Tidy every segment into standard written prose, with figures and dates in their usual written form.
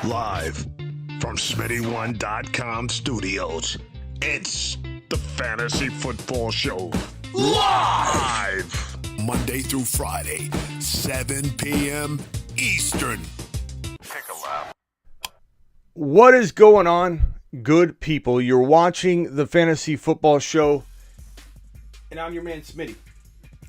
Live from Smitty1.com studios, it's the Fantasy Football Show. Live! Monday through Friday, 7 p.m. Eastern. Take a lap. What is going on, good people? You're watching the Fantasy Football Show, and I'm your man, Smitty.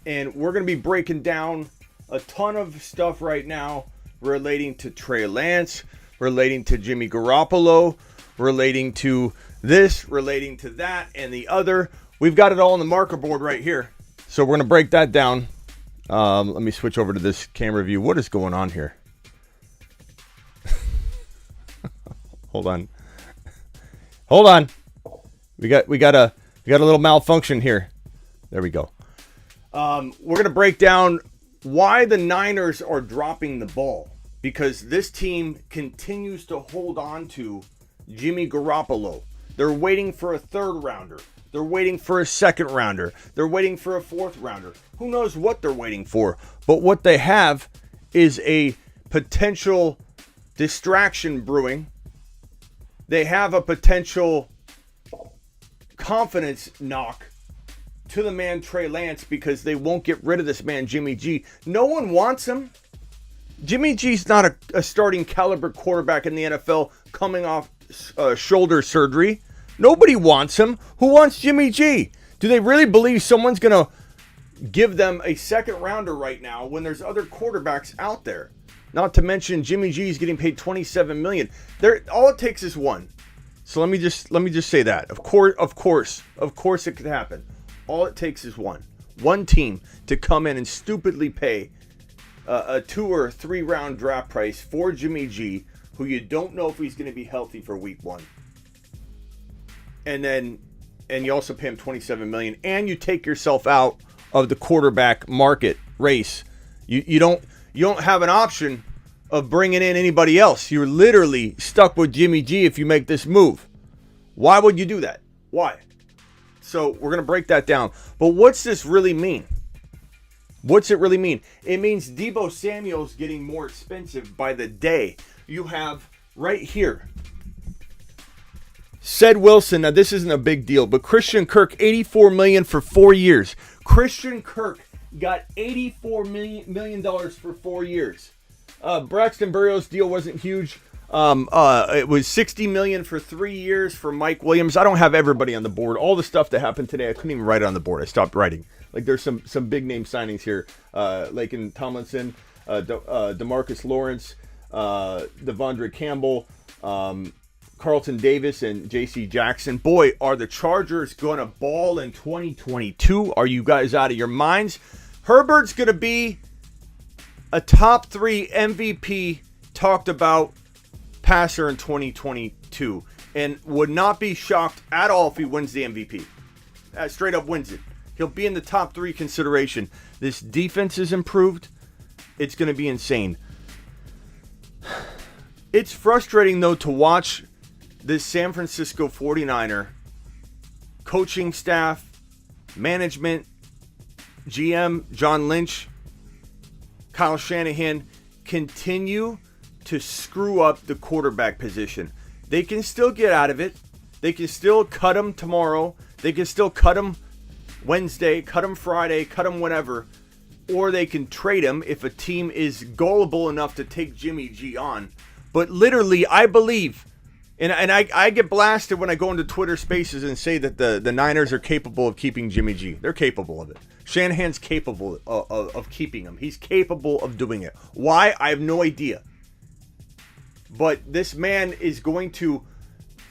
And we're going to be breaking down a ton of stuff right now relating to Trey Lance, relating to Jimmy Garoppolo, relating to this, relating to that, and the other. We've got it all on the marker board right here. So we're going to break that down. Let me switch over to this camera view. What is going on here? Hold on. We got a little malfunction here. There we go. We're going to break down why the Niners are dropping the ball, because this team continues to hold on to Jimmy Garoppolo. They're waiting for a third rounder. They're waiting for a second rounder. They're waiting for a fourth rounder. Who knows what they're waiting for? But what they have is a potential distraction brewing. They have a potential confidence knock to the man Trey Lance, because they won't get rid of this man Jimmy G. No one wants him. Jimmy G's not a starting caliber quarterback in the NFL coming off shoulder surgery. Nobody wants him. Who wants Jimmy G? Do they really believe someone's going to give them a second rounder right now when there's other quarterbacks out there? Not to mention Jimmy G is getting paid $27 million. All it takes is one. So let me just say that. Of course it could happen. All it takes is one team to come in and stupidly pay a 2 or 3 round draft price for Jimmy G, who you don't know if he's going to be healthy for week 1. And you also pay him $27 million, and you take yourself out of the quarterback market race. You don't have an option of bringing in anybody else. You're literally stuck with Jimmy G if you make this move. Why would you do that? Why? So we're going to break that down. But what's this really mean? What's it really mean? It means Deebo Samuel's getting more expensive by the day. You have right here Ced Wilson. Now this isn't a big deal, but Christian Kirk, $84 million for 4 years. Christian Kirk got $84 million for 4 years. Braxton Berrios' deal wasn't huge. It was $60 million for 3 years for Mike Williams. I don't have everybody on the board. All the stuff that happened today, I couldn't even write it on the board. I stopped writing. Like, there's some big name signings here. Laken Tomlinson, DeMarcus Lawrence, Devondre Campbell, Carlton Davis, and J.C. Jackson. Boy, are the Chargers going to ball in 2022? Are you guys out of your minds? Herbert's going to be a top 3 MVP talked about passer in 2022, and would not be shocked at all if he wins the MVP. Straight up wins it. He'll be in the top 3 consideration. This defense is improved. It's going to be insane. It's frustrating, though, to watch this San Francisco 49er coaching staff, management, GM John Lynch, Kyle Shanahan continue to screw up the quarterback position. They can still get out of it. They can still cut him tomorrow. They can still cut him Wednesday, cut him Friday, cut him whenever. Or they can trade him if a team is gullible enough to take Jimmy G on. But literally, I believe, and I get blasted when I go into Twitter Spaces and say that the Niners are capable of keeping Jimmy G. They're capable of it. Shanahan's capable of keeping him. He's capable of doing it. Why? I have no idea. But this man is going to,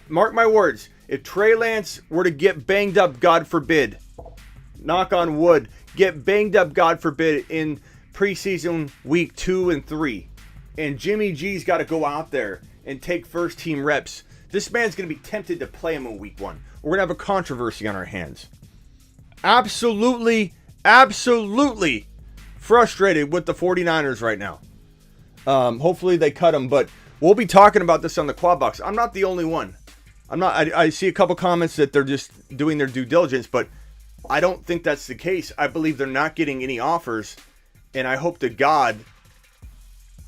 mark my words, if Trey Lance were to get banged up, God forbid, knock on wood, get banged up, God forbid, in preseason week 2 and 3, and Jimmy G's got to go out there and take first team reps, this man's going to be tempted to play him in week 1. We're going to have a controversy on our hands. Absolutely frustrated with the 49ers right now. Hopefully they cut him, but we'll be talking about this on the Quad Box. I'm not the only one. I see a couple comments that they're just doing their due diligence, but I don't think that's the case. I believe they're not getting any offers, and I hope to God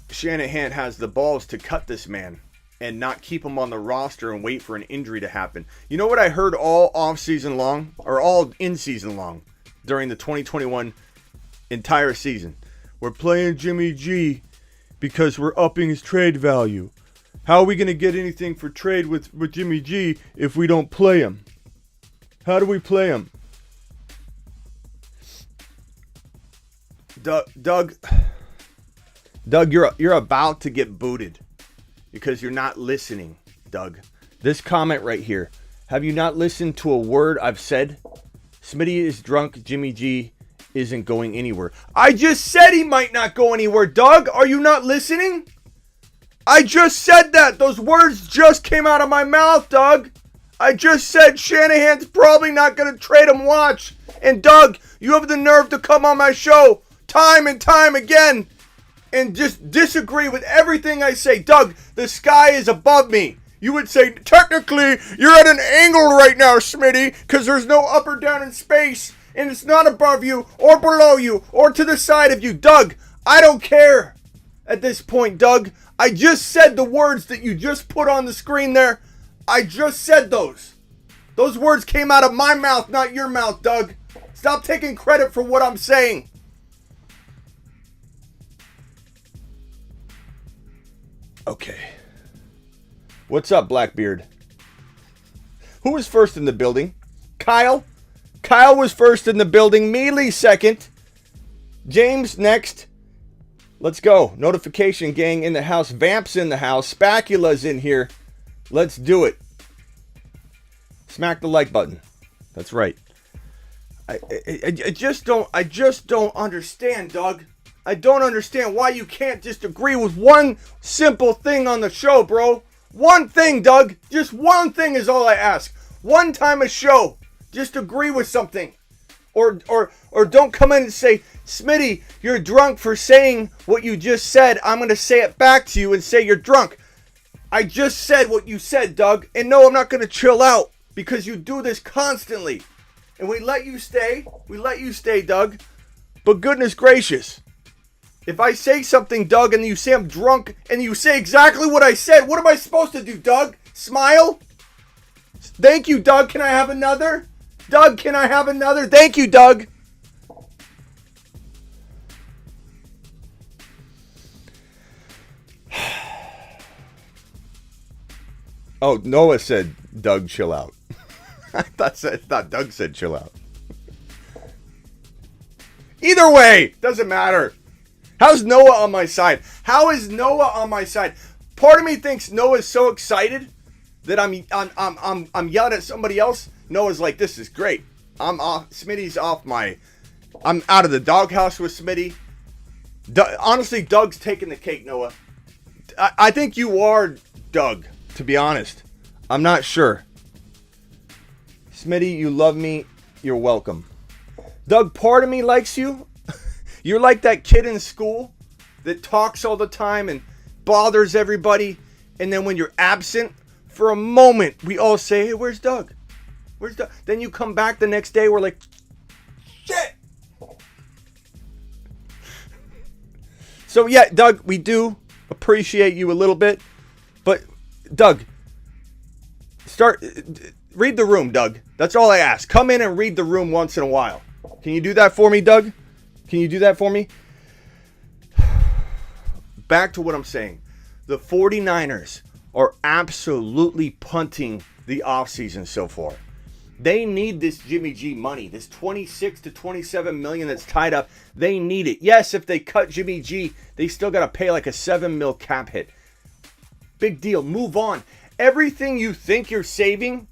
Shanahan has the balls to cut this man and not keep him on the roster and wait for an injury to happen. You know what I heard all off-season long, or all in-season long, during the 2021 entire season? We're playing Jimmy G because we're upping his trade value. How are we going to get anything for trade with Jimmy G if we don't play him? How do we play him? Doug, you're about to get booted because you're not listening, Doug. This comment right here. Have you not listened to a word I've said? Smitty is drunk. Jimmy G isn't going anywhere. I just said he might not go anywhere, Doug. Are you not listening? I just said that. Those words just came out of my mouth, Doug. I just said Shanahan's probably not going to trade him. Watch. And Doug, you have the nerve to come on my show time and time again and just disagree with everything I say. Doug, the sky is above me. You would say, technically, you're at an angle right now, Smitty, because there's no up or down in space, and it's not above you or below you or to the side of you. Doug, I don't care at this point, Doug. I just said the words that you just put on the screen there. I just said those. Those words came out of my mouth, not your mouth, Doug. Stop taking credit for what I'm saying. Okay. What's up, Blackbeard? Who was first in the building? Kyle? Kyle was first in the building. Mealy second. James next. Let's go. Notification gang in the house. Vamp's in the house. Spacula's in here. Let's do it. Smack the like button. That's right. I just don't understand, Doug. I don't understand why you can't just agree with one simple thing on the show, bro. One thing, Doug. Just one thing is all I ask. One time a show. Just agree with something. Or don't come in and say, Smitty, you're drunk for saying what you just said. I'm going to say it back to you and say you're drunk. I just said what you said, Doug. And no, I'm not going to chill out because you do this constantly. And we let you stay. We let you stay, Doug. But goodness gracious. If I say something, Doug, and you say I'm drunk, and you say exactly what I said, what am I supposed to do, Doug? Smile? Thank you, Doug. Can I have another? Doug, can I have another? Thank you, Doug. Oh, Noah said, Doug, chill out. I thought Doug said chill out. Either way, doesn't matter. How's Noah on my side? How is Noah on my side? Part of me thinks Noah's so excited that I'm yelling at somebody else. Noah's like, this is great. I'm off. Smitty's off my. I'm out of the doghouse with Smitty. Honestly, Doug's taking the cake, Noah. I think you are Doug, to be honest. I'm not sure. Smitty, you love me. You're welcome. Doug, part of me likes you. You're like that kid in school that talks all the time and bothers everybody. And then when you're absent for a moment, we all say, hey, where's Doug? Where's Doug? Then you come back the next day. We're like, shit. So, yeah, Doug, we do appreciate you a little bit. But, Doug, read the room, Doug. That's all I ask. Come in and read the room once in a while. Can you do that for me, Doug? Can you do that for me? Back to what I'm saying. The 49ers are absolutely punting the offseason so far. They need this Jimmy G money, this 26 to 27 million that's tied up. They need it. Yes, if they cut Jimmy G, they still got to pay like a $7 million cap hit. Big deal. Move on. Everything you think you're saving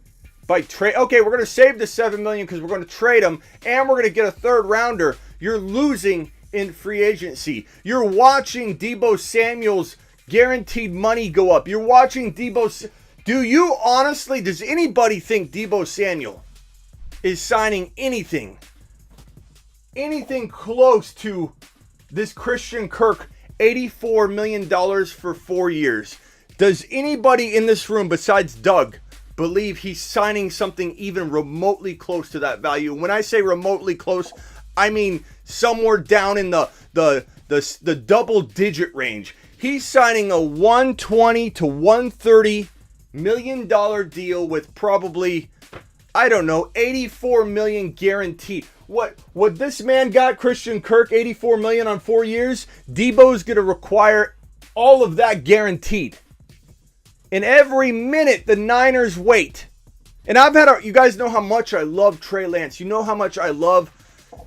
by trade. Okay, we're going to save the $7 million because we're going to trade them and we're going to get a third rounder. You're losing in free agency. You're watching Deebo Samuel's guaranteed money go up. You're watching Deebo. Do you honestly, does anybody think Deebo Samuel is signing anything close to this Christian Kirk $84 million for 4 years? Does anybody in this room besides Doug believe he's signing something even remotely close to that value? When I say remotely close, I mean somewhere down in the double digit range. He's signing a $120 to $130 million deal with probably, I don't know, $84 million guaranteed. What this man got, Christian Kirk, $84 million on 4 years, Deebo's going to require all of that guaranteed. And every minute the Niners wait. And you guys know how much I love Trey Lance. You know how much I love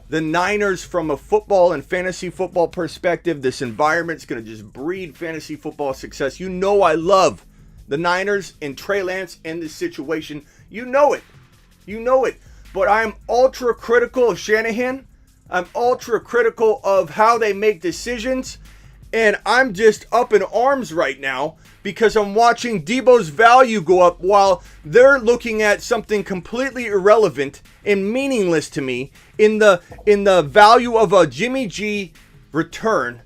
the Niners from a football and fantasy football perspective. This environment's going to just breed fantasy football success. You know I love the Niners and Trey Lance in this situation. You know it. You know it. But I'm ultra critical of Shanahan. I'm ultra critical of how they make decisions. And I'm just up in arms right now because I'm watching Deebo's value go up while they're looking at something completely irrelevant and meaningless to me in the value of a Jimmy G return.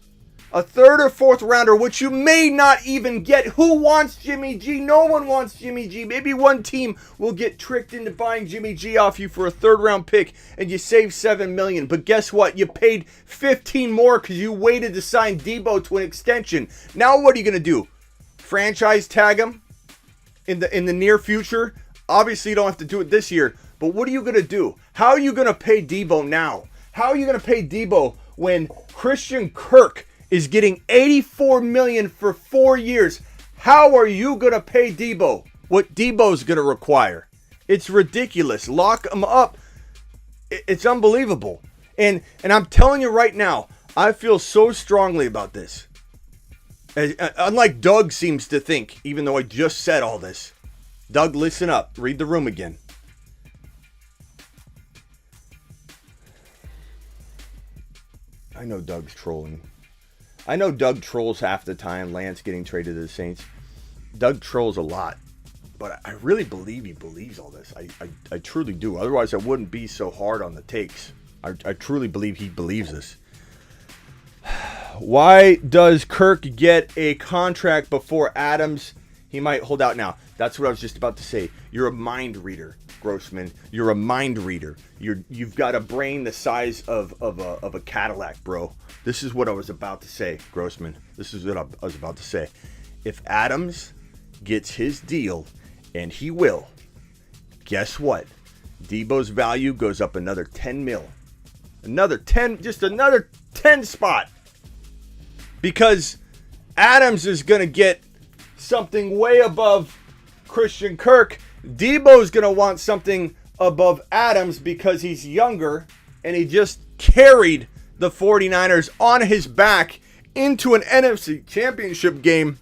A third or fourth rounder, which you may not even get. Who wants Jimmy G? No one wants Jimmy G. Maybe one team will get tricked into buying Jimmy G off you for a third round pick and you save $7 million. But guess what? You paid 15 more because you waited to sign Deebo to an extension. Now what are you going to do? Franchise tag him in the near future? Obviously you don't have to do it this year. But what are you going to do? How are you going to pay Deebo now? How are you going to pay Deebo when Christian Kirk is getting $84 million for 4 years? How are you going to pay Deebo what Deebo's going to require? It's ridiculous. Lock him up. It's unbelievable. And I'm telling you right now, I feel so strongly about this. Unlike Doug seems to think, even though I just said all this. Doug, listen up. Read the room again. I know Doug's trolling. I know Doug trolls half the time, Lance getting traded to the Saints. Doug trolls a lot. But I really believe he believes all this. I truly do. Otherwise, I wouldn't be so hard on the takes. I truly believe he believes this. Why does Kirk get a contract before Adams? He might hold out now. That's what I was just about to say. You're a mind reader, Grossman. You're a mind reader. You've got a brain the size of a Cadillac, bro. This is what I was about to say, Grossman. This is what I was about to say. If Adams gets his deal, and he will, guess what? Deebo's value goes up another 10 mil. Another 10, just another 10 spot. Because Adams is going to get something way above Christian Kirk. Deebo's going to want something above Adams because he's younger and he just carried the 49ers on his back into an NFC championship game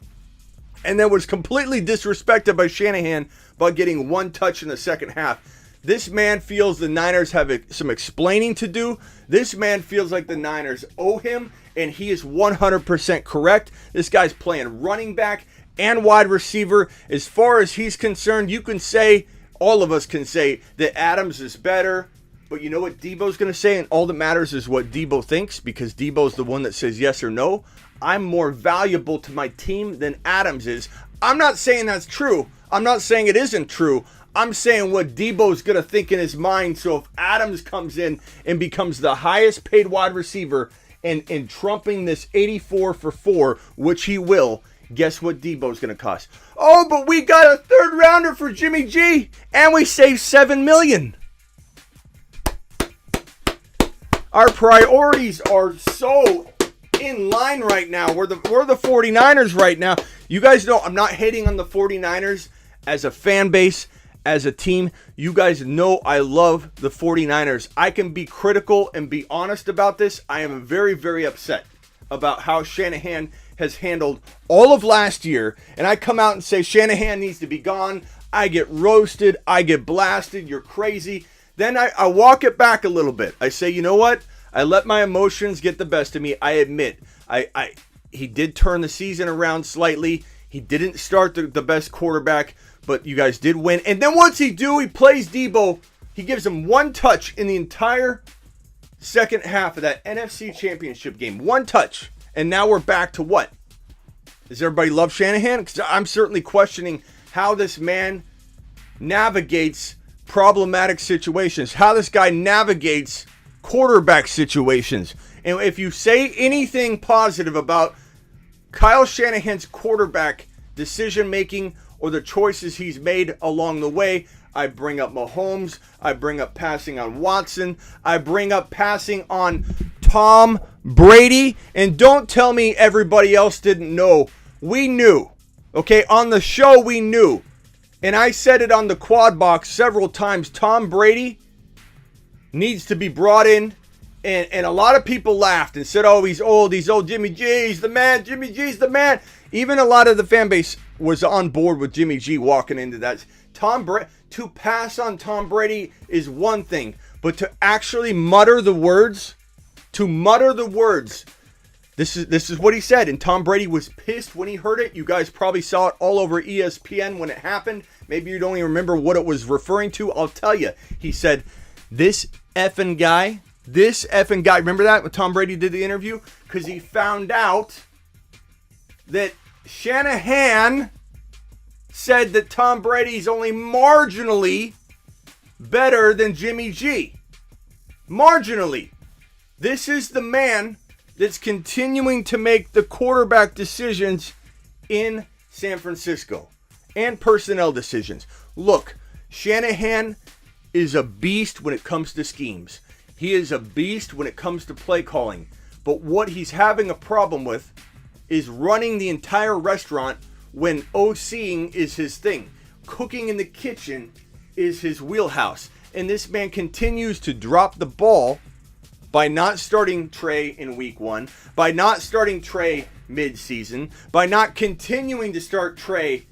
and then was completely disrespected by Shanahan by getting one touch in the second half. This man feels the Niners have some explaining to do. This man feels like the Niners owe him, and he is 100% correct. This guy's playing running back and wide receiver. As far as he's concerned, you can say, all of us can say, that Adams is better. But you know what Deebo's going to say? And all that matters is what Deebo thinks, because Deebo's the one that says yes or no. I'm more valuable to my team than Adams is. I'm not saying that's true. I'm not saying it isn't true. I'm saying what Deebo's going to think in his mind. So if Adams comes in and becomes the highest paid wide receiver and trumping this 84 for 4, which he will, guess what Deebo's going to cost? Oh, but we got a third rounder for Jimmy G and we saved $7 million. Our priorities are so in line right now. We're the 49ers right now. You guys know I'm not hating on the 49ers as a fan base, as a team. You guys know I love the 49ers. I can be critical and be honest about this. I am very, very upset about how Shanahan has handled all of last year. And I come out and say Shanahan needs to be gone. I get roasted. I get blasted. You're crazy. Then I walk it back a little bit. I say, you know what? I let my emotions get the best of me. I admit, he did turn the season around slightly. He didn't start the best quarterback, but you guys did win. And then once he plays Deebo. He gives him one touch in the entire second half of that NFC Championship game. One touch. And now we're back to what? Does everybody love Shanahan? Because I'm certainly questioning how this man navigates problematic situations. How this guy navigates quarterback situations. And if you say anything positive about Kyle Shanahan's quarterback decision-making or the choices he's made along the way. I bring up Mahomes. I bring up passing on Watson. I bring up passing on Tom Brady. And don't tell me everybody else didn't know. We knew. Okay, on the show we knew. And I said it on the quad box several times. Tom Brady needs to be brought in. And a lot of people laughed and said, oh, he's old. Jimmy G, he's the man. Jimmy G's the man. Even a lot of the fan base was on board with Jimmy G walking into that. To pass on Tom Brady is one thing, but to actually mutter the words, this is what he said. And Tom Brady was pissed when he heard it. You guys probably saw it all over ESPN when it happened. Maybe you don't even remember what it was referring to. I'll tell you. He said, this effing guy, remember that when Tom Brady did the interview? Because he found out that Shanahan said that Tom Brady's only marginally better than Jimmy G. Marginally. This is the man that's continuing to make the quarterback decisions in San Francisco and personnel decisions. Look, Shanahan is a beast when it comes to schemes. He is a beast when it comes to play calling. But what he's having a problem with is running the entire restaurant when OCing is his thing. Cooking in the kitchen is his wheelhouse. And this man continues to drop the ball by not starting Trey in week 1, by not starting Trey mid-season, by not continuing to start Trey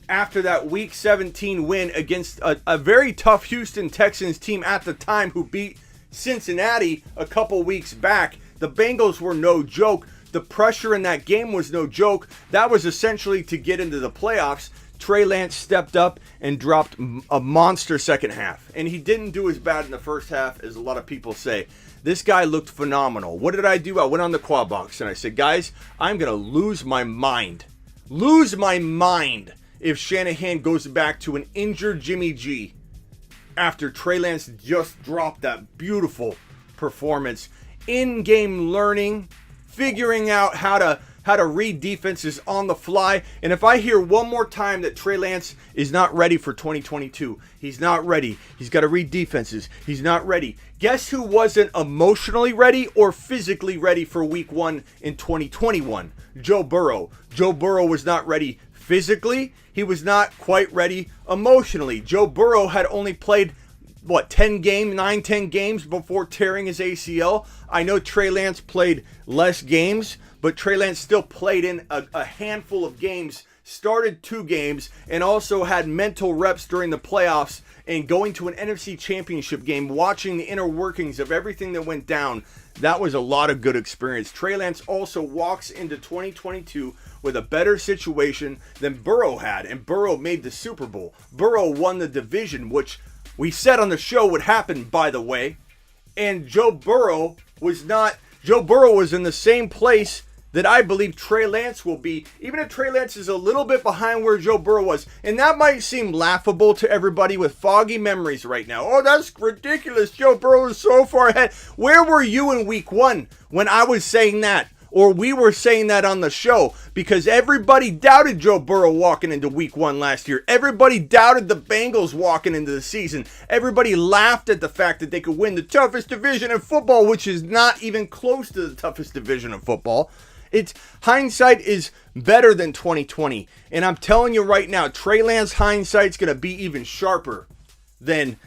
after that week 17 win against a very tough Houston Texans team at the time who beat Cincinnati a couple weeks back. The Bengals were no joke. The pressure in that game was no joke. That was essentially to get into the playoffs. Trey Lance stepped up and dropped a monster second half. And he didn't do as bad in the first half as a lot of people say. This guy looked phenomenal. What did I do? I went on the quad box and I said, guys, I'm going to lose my mind. Lose my mind if Shanahan goes back to an injured Jimmy G after Trey Lance just dropped that beautiful performance. In-game learning, figuring out how to read defenses on the fly. And if I hear one more time that Trey Lance is not ready for 2022, he's not ready. He's got to read defenses. He's not ready. Guess who wasn't emotionally ready or physically ready for week 1 in 2021? Joe Burrow. Joe Burrow was not ready physically. He was not quite ready emotionally. Joe Burrow had only played 10 games before tearing his ACL. I know Trey Lance played less games, but Trey Lance still played in a handful of games, started 2 games, and also had mental reps during the playoffs and going to an NFC Championship game, watching the inner workings of everything that went down. That was a lot of good experience. Trey Lance also walks into 2022 with a better situation than Burrow had, and Burrow made the Super Bowl. Burrow won the division, which we said on the show would happen, by the way. And Joe Burrow was in the same place that I believe Trey Lance will be, even if Trey Lance is a little bit behind where Joe Burrow was. And that might seem laughable to everybody with foggy memories right now. Oh, that's ridiculous. Joe Burrow is so far ahead. Where were you in week 1 when I was saying that? Or we were saying that on the show, because everybody doubted Joe Burrow walking into week 1 last year. Everybody doubted the Bengals walking into the season. Everybody laughed at the fact that they could win the toughest division in football, which is not even close to the toughest division of football. Hindsight is better than 2020. And I'm telling you right now, Trey Lance hindsight's going to be even sharper than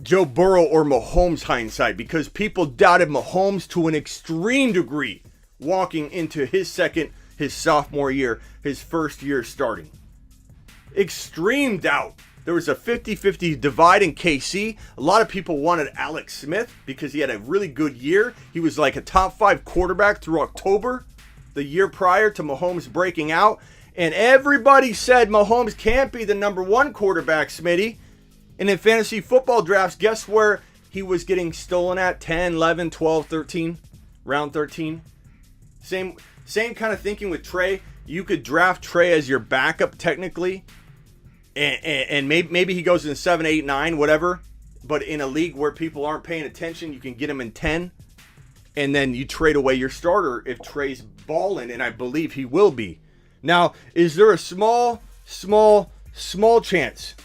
Joe Burrow or Mahomes hindsight, because people doubted Mahomes to an extreme degree walking into his sophomore year, his first year starting. Extreme doubt. There was a 50-50 divide in KC. A lot of people wanted Alex Smith because he had a really good year. He was like a top 5 quarterback through October, the year prior to Mahomes breaking out. And everybody said Mahomes can't be the number 1 quarterback, Smitty. And in fantasy football drafts, guess where he was getting stolen at? 10, 11, 12, 13, round 13. Same kind of thinking with Trey. You could draft Trey as your backup technically. And maybe he goes in 7, 8, 9, whatever. But in a league where people aren't paying attention, you can get him in 10. and then you trade away your starter if Trey's balling, and I believe he will be. Now, is there a small chance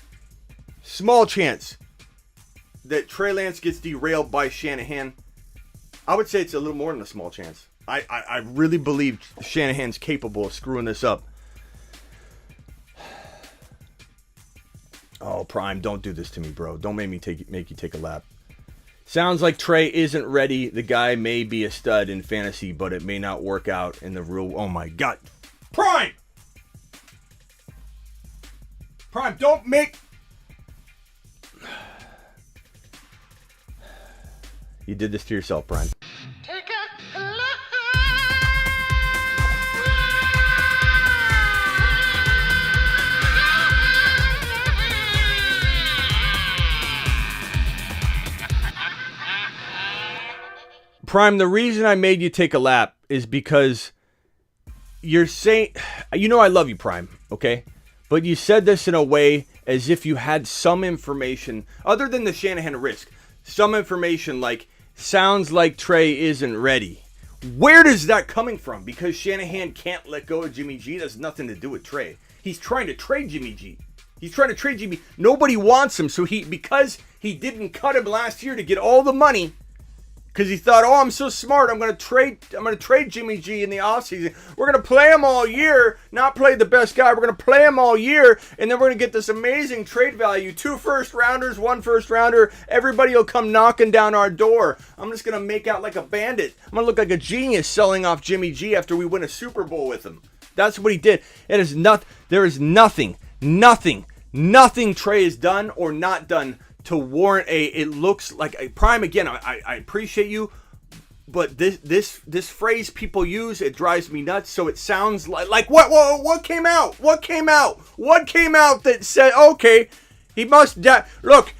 that Trey Lance gets derailed by Shanahan? I would say it's a little more than a small chance. I really believe Shanahan's capable of screwing this up. Oh, Prime, don't do this to me, bro. Don't make you take a lap. Sounds like Trey isn't ready. The guy may be a stud in fantasy, but it may not work out in the real. Oh my God, Prime, don't make. You did this to yourself, Prime. Prime, the reason I made you take a lap is because you're saying, I love you, Prime, okay? But you said this in a way as if you had some information, other than the Shanahan risk, some information like, sounds like Trey isn't ready. Where does that coming from? Because Shanahan can't let go of Jimmy G? That's nothing to do with Trey. He's trying to trade Jimmy G. Nobody wants him, so because he didn't cut him last year to get all the money, because he thought, I'm so smart, I'm gonna trade Jimmy G in the offseason. We're gonna play him all year, not play the best guy. We're gonna play him all year, and then we're gonna get this amazing trade value. 2 first-rounders, 1 first-rounder. Everybody will come knocking down our door. I'm just gonna make out like a bandit. I'm gonna look like a genius selling off Jimmy G after we win a Super Bowl with him. That's what he did. There is nothing Trey has done or not done to warrant it looks like a Prime. Again, I appreciate you, but this phrase people use, it drives me nuts. So it sounds like what came out that said, okay, he must doubt. Look,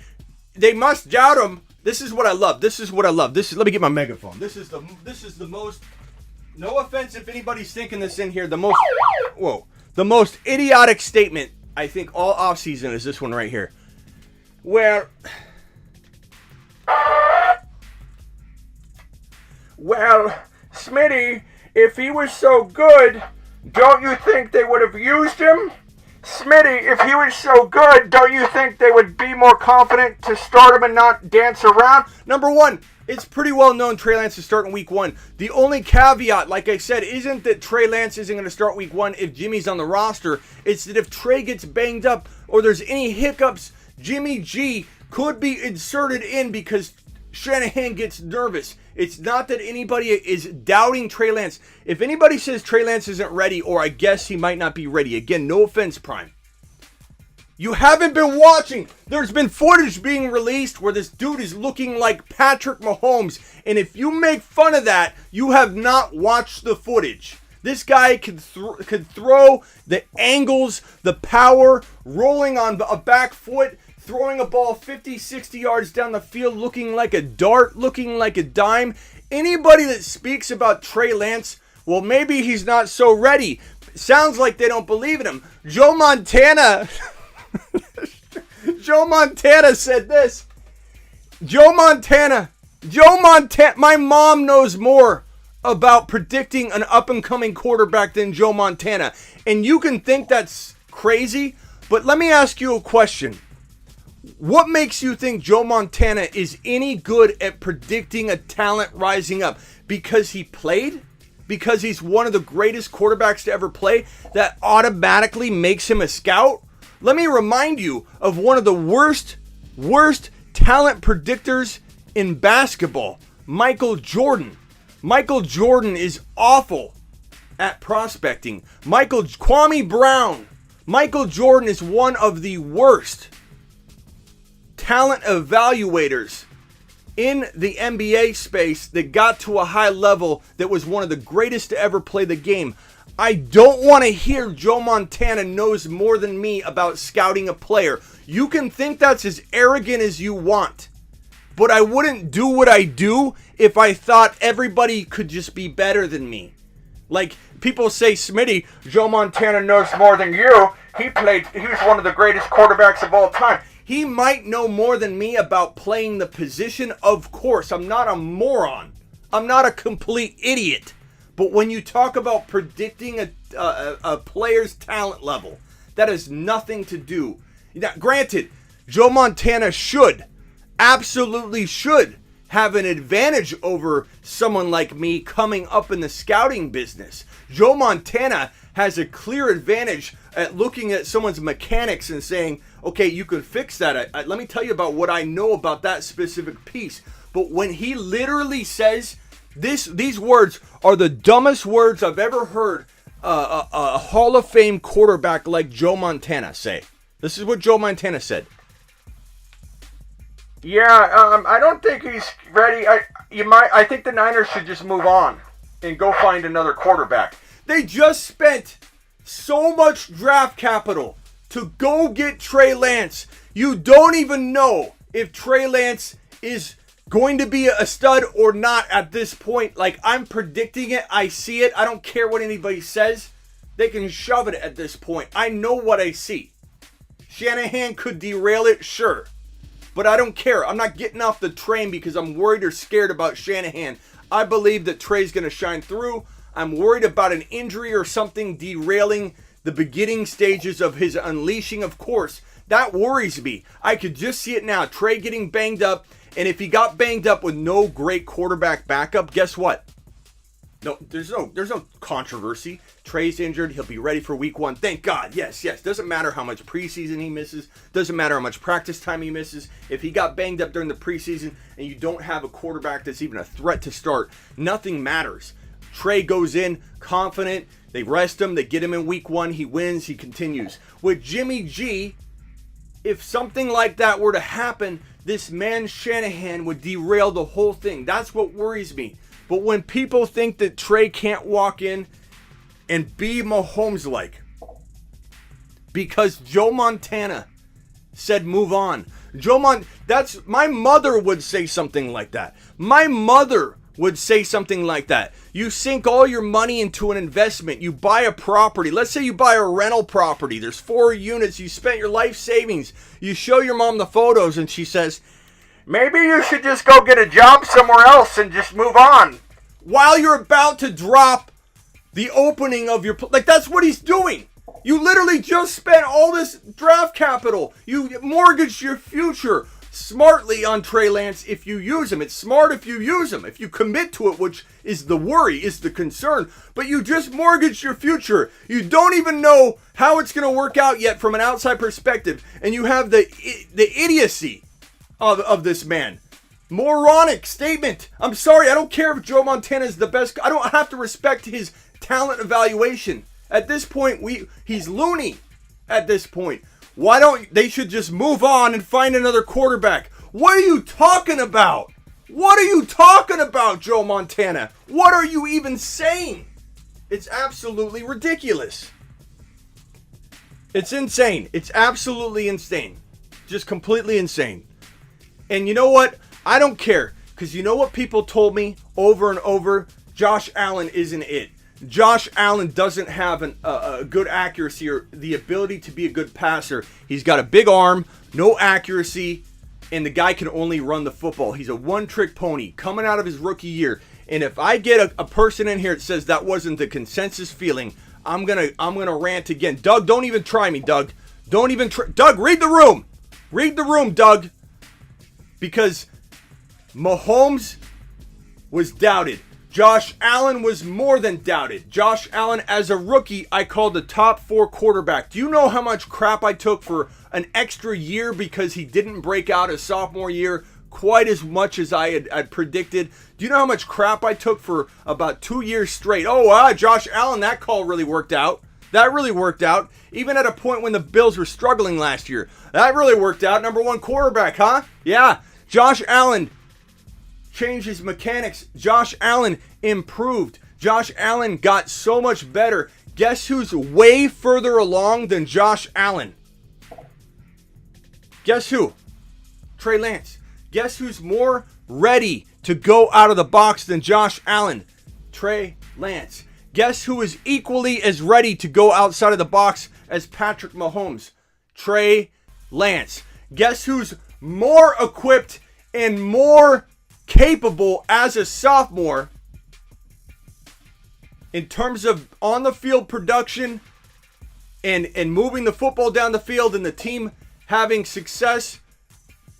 they must doubt him. This is what I love. Let me get my megaphone. This is the most, no offense if anybody's thinking this in here, the most idiotic statement I think all offseason is this one right here. Well, Smitty, if he was so good, don't you think they would have used him? Smitty, if he was so good, don't you think they would be more confident to start him and not dance around? Number one, it's pretty well known Trey Lance is starting week 1. The only caveat, like I said, isn't that Trey Lance isn't going to start week 1 if Jimmy's on the roster. It's that if Trey gets banged up or there's any hiccups, Jimmy G could be inserted in because Shanahan gets nervous. It's not that anybody is doubting Trey Lance. If anybody says Trey Lance isn't ready, or I guess he might not be ready, again, no offense, Prime, you haven't been watching. There's been footage being released where this dude is looking like Patrick Mahomes, and if you make fun of that, you have not watched the footage. This guy could throw the angles, the power, rolling on a back foot, throwing a ball 50, 60 yards down the field, looking like a dart, looking like a dime. Anybody that speaks about Trey Lance, well, maybe he's not so ready. Sounds like they don't believe in him. Joe Montana said this. Joe Montana, my mom knows more about predicting an up-and-coming quarterback than Joe Montana. And you can think that's crazy, but let me ask you a question. What makes you think Joe Montana is any good at predicting a talent rising up? Because he played? Because he's one of the greatest quarterbacks to ever play? That automatically makes him a scout? Let me remind you of one of the worst talent predictors in basketball, Michael Jordan. Michael Jordan is awful at prospecting. Kwame Brown. Michael Jordan is one of the worst talent evaluators in the NBA space that got to a high level that was one of the greatest to ever play the game. I don't want to hear Joe Montana knows more than me about scouting a player. You can think that's as arrogant as you want, but I wouldn't do what I do if I thought everybody could just be better than me. Like people say, Smitty, Joe Montana knows more than you. He was one of the greatest quarterbacks of all time. He might know more than me about playing the position, of course. I'm not a moron. I'm not a complete idiot. But when you talk about predicting a player's talent level, that has nothing to do. Now, granted, Joe Montana absolutely should have an advantage over someone like me coming up in the scouting business. Joe Montana has a clear advantage at looking at someone's mechanics and saying, okay, you can fix that. Let me tell you about what I know about that specific piece. But when he literally says, these words are the dumbest words I've ever heard a Hall of Fame quarterback like Joe Montana say. This is what Joe Montana said. Yeah, I don't think he's ready. I think the Niners should just move on and go find another quarterback. They just spent so much draft capital to go get Trey Lance. You don't even know if Trey Lance is going to be a stud or not at this point. Like, I'm predicting it. I see it. I don't care what anybody says. They can shove it at this point. I know what I see. Shanahan could derail it, sure. But I don't care. I'm not getting off the train because I'm worried or scared about Shanahan. I believe that Trey's going to shine through. I'm worried about an injury or something derailing the beginning stages of his unleashing, of course. That worries me. I could just see it now. Trey getting banged up. And if he got banged up with no great quarterback backup, guess what? No, there's no controversy. Trey's injured. He'll be ready for week 1. Thank God. Yes. Doesn't matter how much preseason he misses. Doesn't matter how much practice time he misses. If he got banged up during the preseason and you don't have a quarterback that's even a threat to start, nothing matters. Trey goes in confident. They rest him. They get him in week 1. He wins. He continues. With Jimmy G, if something like that were to happen, this man Shanahan would derail the whole thing. That's what worries me. But when people think that Trey can't walk in and be Mahomes-like because Joe Montana said move on. That's my mother would say something like that. My mother would say something like that. You sink all your money into an investment. You buy a property. Let's say you buy a rental property. There's 4 units. You spent your life savings. You show your mom the photos and she says, maybe you should just go get a job somewhere else and just move on. While you're about to drop the opening of your... Like, that's what he's doing. You literally just spent all this draft capital. You mortgaged your future smartly on Trey Lance if you use him. It's smart if you use him. If you commit to it, which is the worry, is the concern. But you just mortgaged your future. You don't even know how it's going to work out yet from an outside perspective. And you have the idiocy of this man. Moronic statement. I'm sorry, I don't care if Joe Montana is the best. I don't have to respect his talent evaluation. At this point, he's loony at this point. Why don't they should just move on and find another quarterback? What are you talking about? What are you talking about, Joe Montana? What are you even saying? It's absolutely ridiculous. It's insane. It's absolutely insane. Just completely insane. And you know what? I don't care. Because you know what people told me over and over? Josh Allen isn't it. Josh Allen doesn't have a good accuracy or the ability to be a good passer. He's got a big arm, no accuracy, and the guy can only run the football. He's a one-trick pony coming out of his rookie year. And if I get a person in here that says that wasn't the consensus feeling, I'm gonna rant again. Doug, don't even try me, Doug. Don't even try. Doug, read the room. Read the room, Doug. Because Mahomes was doubted. Josh Allen was more than doubted. Josh Allen, as a rookie, I called the top 4 quarterback. Do you know how much crap I took for an extra year because he didn't break out his sophomore year quite as much as I had predicted? Do you know how much crap I took for about 2 years straight? Oh, Josh Allen, that call really worked out. That really worked out. Even at a point when the Bills were struggling last year. That really worked out. Number 1 quarterback, huh? Yeah. Josh Allen changed his mechanics. Josh Allen improved. Josh Allen got so much better. Guess who's way further along than Josh Allen? Guess who? Trey Lance. Guess who's more ready to go out of the box than Josh Allen? Trey Lance. Guess who is equally as ready to go outside of the box as Patrick Mahomes? Trey Lance. Guess who's more equipped and more capable as a sophomore in terms of on-the-field production and moving the football down the field and the team having success,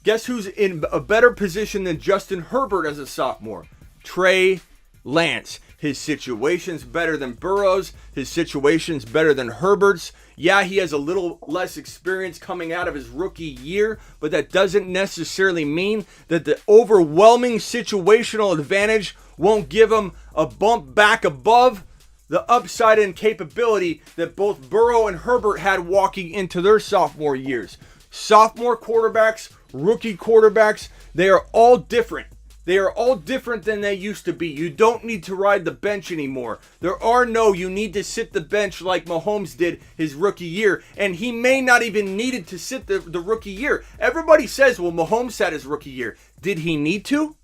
guess who's in a better position than Justin Herbert as a sophomore? Trey Lance. His situation's better than Burrow's. His situation's better than Herbert's. Yeah, he has a little less experience coming out of his rookie year, but that doesn't necessarily mean that the overwhelming situational advantage won't give him a bump back above the upside and capability that both Burrow and Herbert had walking into their sophomore years. Sophomore quarterbacks, rookie quarterbacks, they are all different. They are all different than they used to be. You don't need to ride the bench anymore. You need to sit the bench like Mahomes did his rookie year. And he may not even needed to sit the rookie year. Everybody says, well, Mahomes sat his rookie year. Did he need to?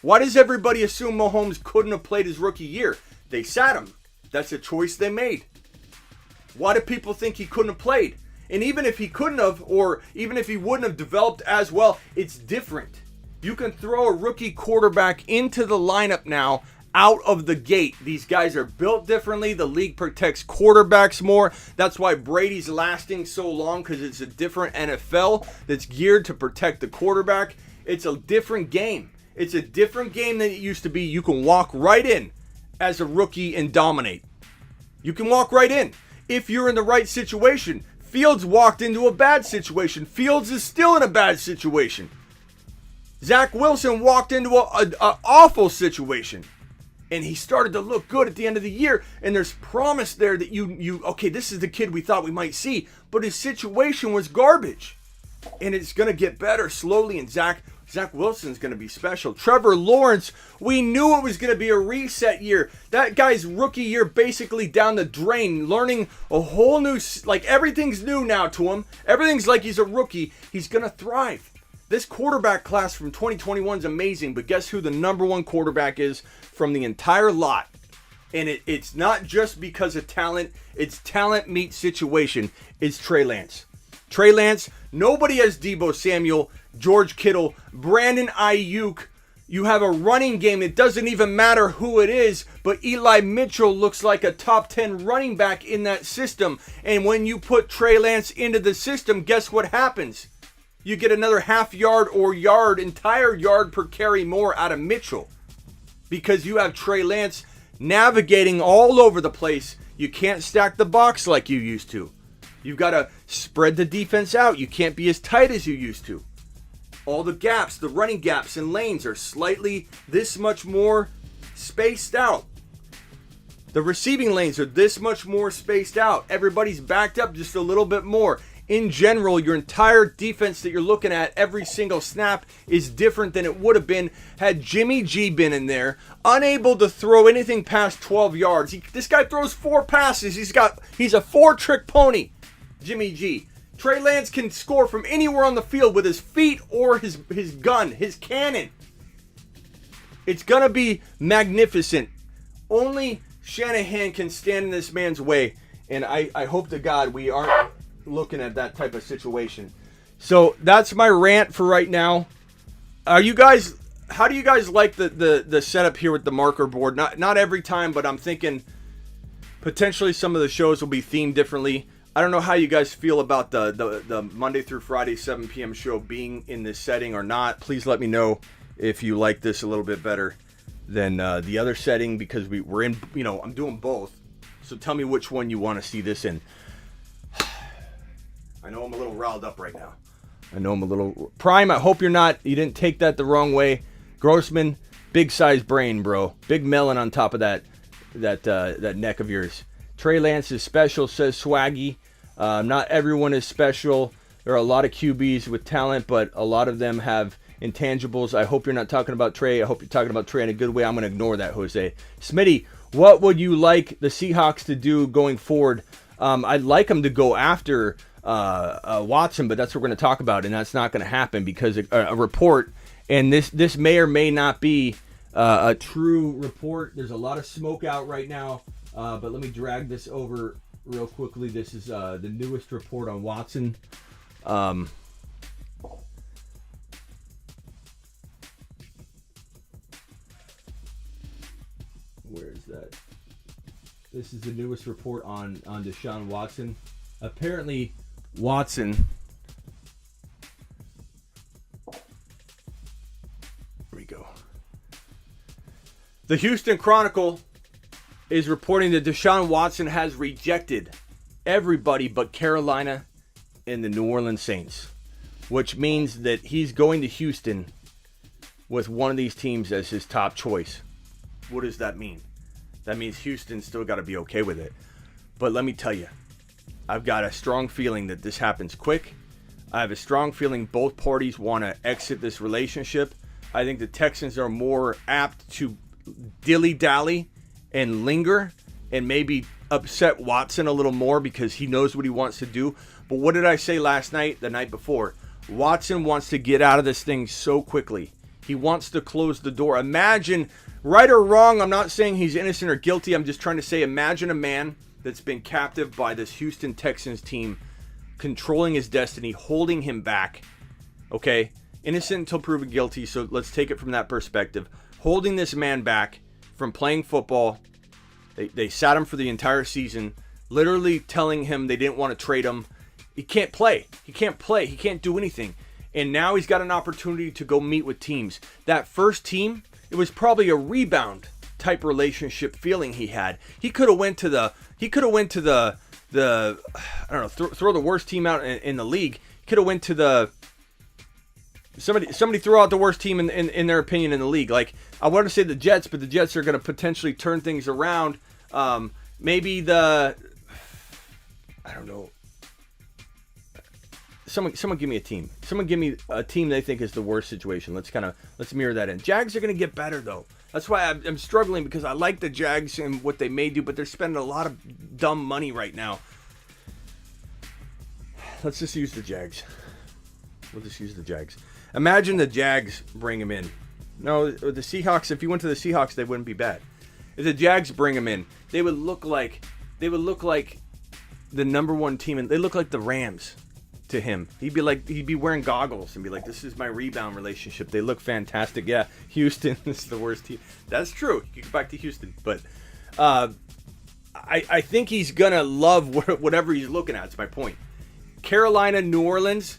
Why does everybody assume Mahomes couldn't have played his rookie year? They sat him. That's a choice they made. Why do people think he couldn't have played? And even if he couldn't have, or even if he wouldn't have developed as well, it's different. You can throw a rookie quarterback into the lineup now out of the gate. These guys are built differently. The league protects quarterbacks more. That's why Brady's lasting so long, because it's a different NFL that's geared to protect the quarterback. It's a different game. It's a different game than it used to be. You can walk right in as a rookie and dominate. You can walk right in if you're in the right situation. Fields walked into a bad situation. Fields is still in a bad situation. Zach Wilson walked into an awful situation, and he started to look good at the end of the year, and there's promise there that okay, this is the kid we thought we might see, but his situation was garbage, and it's going to get better slowly, and Zach Wilson's going to be special. Trevor Lawrence, we knew it was going to be a reset year. That guy's rookie year basically down the drain, learning a whole new, like everything's new now to him. Everything's like he's a rookie. He's going to thrive. This quarterback class from 2021 is amazing, but guess who the number one quarterback is from the entire lot? And it's not just because of talent. It's talent meets situation. It's Trey Lance. Trey Lance, nobody has Deebo Samuel, George Kittle, Brandon Ayuk. You have a running game. It doesn't even matter who it is, but Eli Mitchell looks like a top 10 running back in that system. And when you put Trey Lance into the system, guess what happens? You get another half yard or entire yard per carry more out of Mitchell. Because you have Trey Lance navigating all over the place. You can't stack the box like you used to. You've got to spread the defense out. You can't be as tight as you used to. All the gaps, the running gaps and lanes are slightly this much more spaced out. The receiving lanes are this much more spaced out. Everybody's backed up just a little bit more. In general, your entire defense that you're looking at every single snap is different than it would have been had Jimmy G been in there, unable to throw anything past 12 yards. This guy throws 4 passes. He's a 4-trick pony, Jimmy G. Trey Lance can score from anywhere on the field with his feet or his gun, his cannon. It's going to be magnificent. Only Shanahan can stand in this man's way, and I hope to God we aren't looking at that type of situation. So that's my rant for right now. How do you guys like the setup here with the marker board? Not every time, but I'm thinking potentially some of the shows will be themed differently. I don't know how you guys feel about the Monday through Friday 7 p.m. show being in this setting or not. Please let me know if you like this a little bit better than the other setting, because we're in, I'm doing both. So tell me which one you want to see this in. I know I'm a little riled up right now. I know I'm a little... Prime, I hope you didn't take that the wrong way. Grossman, big size brain, bro. Big melon on top of that neck of yours. Trey Lance is special, says Swaggy. Not everyone is special. There are a lot of QBs with talent, but a lot of them have intangibles. I hope you're not talking about Trey. I hope you're talking about Trey in a good way. I'm going to ignore that, Jose. Smitty, what would you like the Seahawks to do going forward? I'd like them to go after Watson, but that's what we're going to talk about, and that's not going to happen because a report, and this may or may not be a true report. There's a lot of smoke out right now, but let me drag this over real quickly. This is the newest report on Watson. Where is that? This is the newest report on Deshaun Watson. Apparently, Watson. Here we go. The Houston Chronicle is reporting that Deshaun Watson has rejected everybody but Carolina and the New Orleans Saints, which means that he's going to Houston with one of these teams as his top choice. What does that mean? That means Houston's still got to be okay with it. But let me tell you, I've got a strong feeling that this happens quick. I have a strong feeling both parties want to exit this relationship. I think the Texans are more apt to dilly-dally and linger and maybe upset Watson a little more because he knows what he wants to do. But what did I say last night, the night before? Watson wants to get out of this thing so quickly. He wants to close the door. Imagine, right or wrong, I'm not saying he's innocent or guilty. I'm just trying to say, imagine a man that's been captive by this Houston Texans team, controlling his destiny, holding him back. Okay? Innocent until proven guilty, so let's take it from that perspective. Holding this man back from playing football. They sat him for the entire season, literally telling him they didn't want to trade him. He can't play. He can't play. He can't do anything. And now he's got an opportunity to go meet with teams. That first team, it was probably a rebound type relationship feeling he had. He could have went to the I don't know, throw the worst team out in the league. He could have went to the somebody threw out the worst team in their opinion in the league. Like, I want to say the Jets, but the Jets are going to potentially turn things around. Maybe I don't know. Someone give me a team. Someone give me a team they think is the worst situation. Let's mirror that in. Jags are going to get better, though. That's why I'm struggling, because I like the Jags and what they may do, but they're spending a lot of dumb money right now. Let's just use the Jags. We'll just use the Jags. Imagine the Jags bring him in. No, the Seahawks, if you went to the Seahawks, they wouldn't be bad. If the Jags bring him in, they would look like the number one team, and they look like the Rams to him. He'd be wearing goggles and be like, this is my rebound relationship. They look fantastic. Yeah, Houston is the worst team. That's true. You can go back to Houston. But I think he's going to love whatever he's looking at. That's my point. Carolina, New Orleans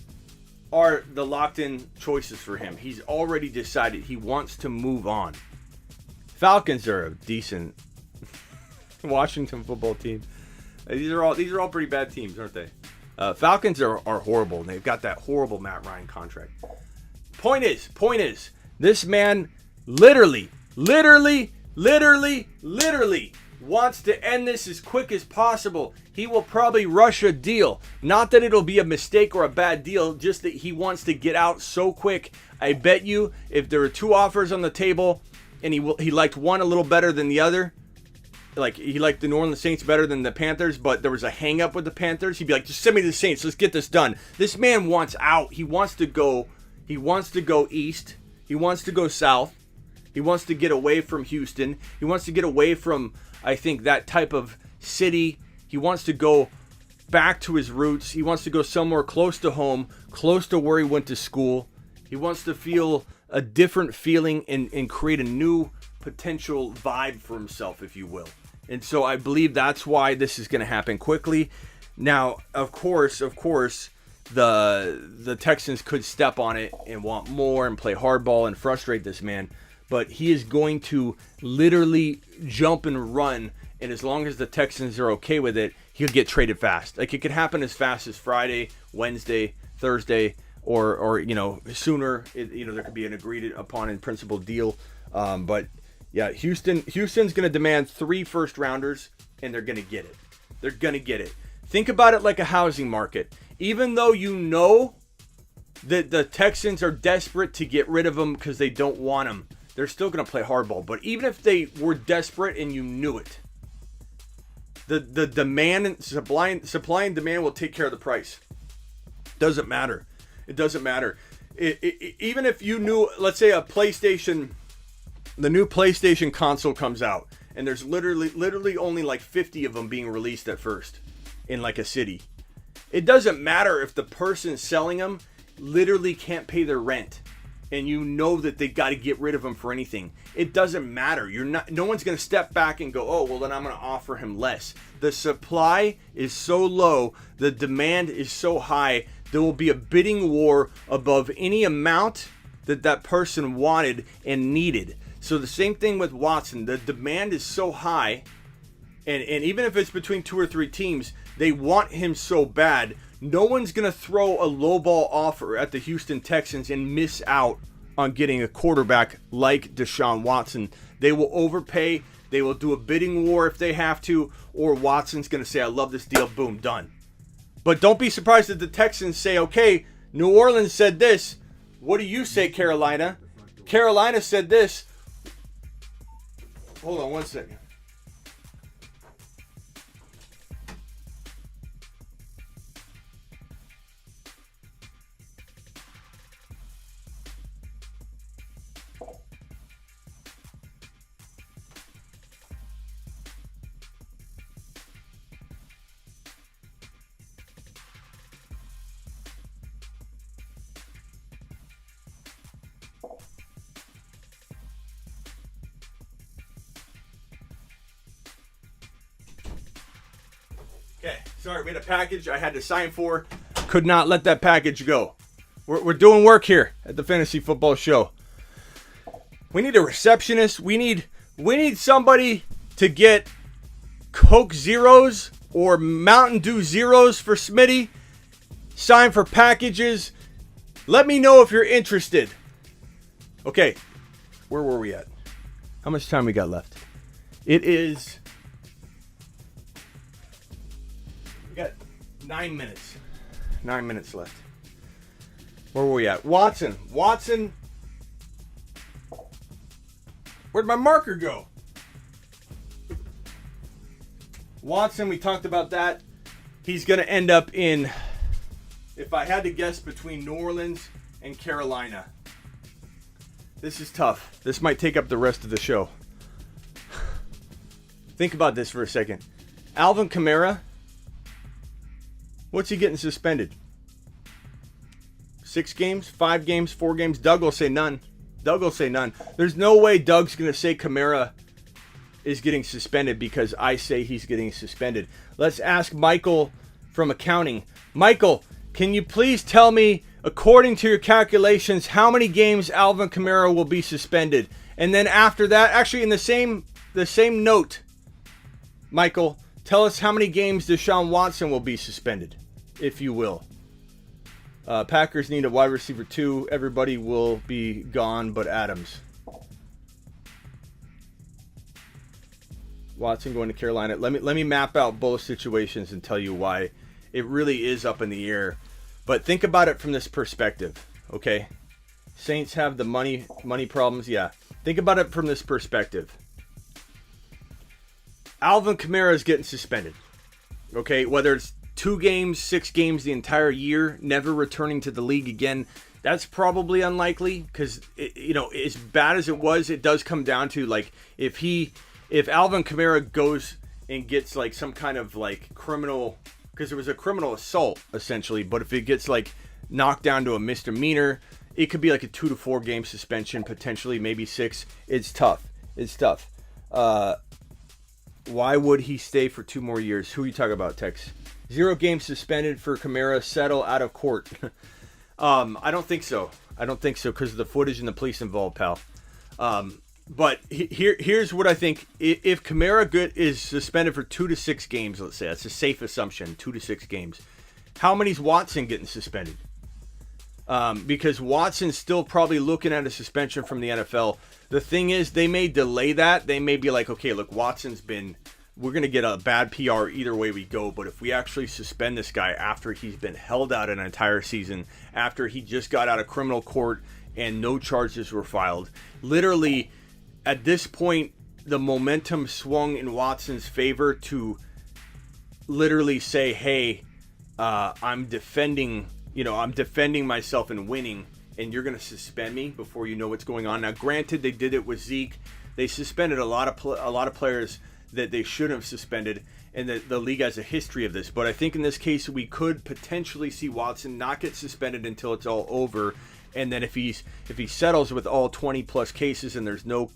are the locked-in choices for him. He's already decided he wants to move on. Falcons are a decent Washington football team. These are all pretty bad teams, aren't they? Falcons are horrible, and they've got that horrible Matt Ryan contract. Point is, this man literally wants to end this as quick as possible. He will probably rush a deal. Not that it'll be a mistake or a bad deal, just that he wants to get out so quick. I bet you if there were two offers on the table and he liked one a little better than the other, like he liked the New Orleans Saints better than the Panthers, but there was a hang up with the Panthers, he'd be like, just send me to the Saints, let's get this done. This man wants out. He wants to go east. He wants to go south. He wants to get away from Houston. He wants to get away from, I think, that type of city. He wants to go back to his roots. He wants to go somewhere close to home, close to where he went to school. He wants to feel a different feeling and create a new potential vibe for himself, if you will. And so I believe that's why this is going to happen quickly. Now, of course, the Texans could step on it and want more and play hardball and frustrate this man. But he is going to literally jump and run. And as long as the Texans are okay with it, he'll get traded fast. Like, it could happen as fast as Friday, Wednesday, Thursday, or sooner. There could be an agreed upon in principle deal. But yeah, Houston's going to demand 3 first-rounders, and they're going to get it. They're going to get it. Think about it like a housing market. Even though you know that the Texans are desperate to get rid of him because they don't want him, they're still going to play hardball. But even if they were desperate and you knew it, the demand and supply and demand will take care of the price. Doesn't matter. It doesn't matter. Even if you knew, let's say the new PlayStation console comes out, and there's literally only like 50 of them being released at first in like a city. It doesn't matter if the person selling them literally can't pay their rent. and you know that they got to get rid of him for anything, it doesn't matter. No one's going to step back and go, oh, well, then I'm going to offer him less. The supply is so low, the demand is so high, there will be a bidding war above any amount that person wanted and needed. So the same thing with Watson. The demand is so high, and even if it's between 2 or 3 teams, they want him so bad. No one's going to throw a lowball offer at the Houston Texans and miss out on getting a quarterback like Deshaun Watson. They will overpay. They will do a bidding war if they have to, or Watson's going to say, I love this deal, boom, done. But don't be surprised if the Texans say, okay, New Orleans said this. What do you say, Carolina? Carolina said this. Hold on one second. Okay, sorry, we had a package I had to sign for. Could not let that package go. We're doing work here at the Fantasy Football Show. We need a receptionist. We need somebody to get Coke Zeros or Mountain Dew Zeros for Smitty. Sign for packages. Let me know if you're interested. Okay, where were we at? How much time we got left? It is... We got 9 minutes. 9 minutes left. Where were we at? Watson. Where'd my marker go? Watson, we talked about that. He's going to end up in, if I had to guess, between New Orleans and Carolina. This is tough. This might take up the rest of the show. Think about this for a second. Alvin Kamara, what's he getting suspended? 6 games, 5 games, 4 games? Doug will say none. There's no way Doug's going to say Kamara is getting suspended because I say he's getting suspended. Let's ask Michael from accounting. Michael, can you please tell me, according to your calculations, how many games Alvin Kamara will be suspended? And then after that, actually in the same note, Michael, tell us how many games Deshaun Watson will be suspended, if you will. Packers need a wide receiver 2. Everybody will be gone but Adams. Watson going to Carolina. Let me map out both situations and tell you why it really is up in the air. But think about it from this perspective, okay? Saints have the money problems. Yeah. Think about it from this perspective. Alvin Kamara is getting suspended. Okay, whether it's 2 games, 6 games, the entire year, never returning to the league again, that's probably unlikely because, as bad as it was, it does come down to, like, if Alvin Kamara goes and gets, like, some kind of, like, criminal, because it was a criminal assault, essentially, but if it gets, like, knocked down to a misdemeanor, it could be, like, a 2 to 4 game suspension, potentially, maybe 6. It's tough. Why would he stay for 2 more years? Who are you talking about, Tex? 0 games suspended for Kamara, settle out of court. I don't think so. Because of the footage and the police involved, pal. But here's what I think. If Kamara is suspended for 2 to 6 games, let's say, that's a safe assumption, 2 to 6 games. How many's Watson getting suspended? Because Watson's still probably looking at a suspension from the NFL. The thing is, they may delay that. They may be like, okay, look, we're going to get a bad PR either way we go. But if we actually suspend this guy after he's been held out an entire season, after he just got out of criminal court and no charges were filed, literally at this point, the momentum swung in Watson's favor to literally say, hey, I'm defending myself and winning, and you're going to suspend me before you know what's going on. Now, granted, they did it with Zeke. They suspended a lot of players that they should have suspended, and the league has a history of this. But I think in this case, we could potentially see Watson not get suspended until it's all over, And then if he settles with all 20 plus cases and there's no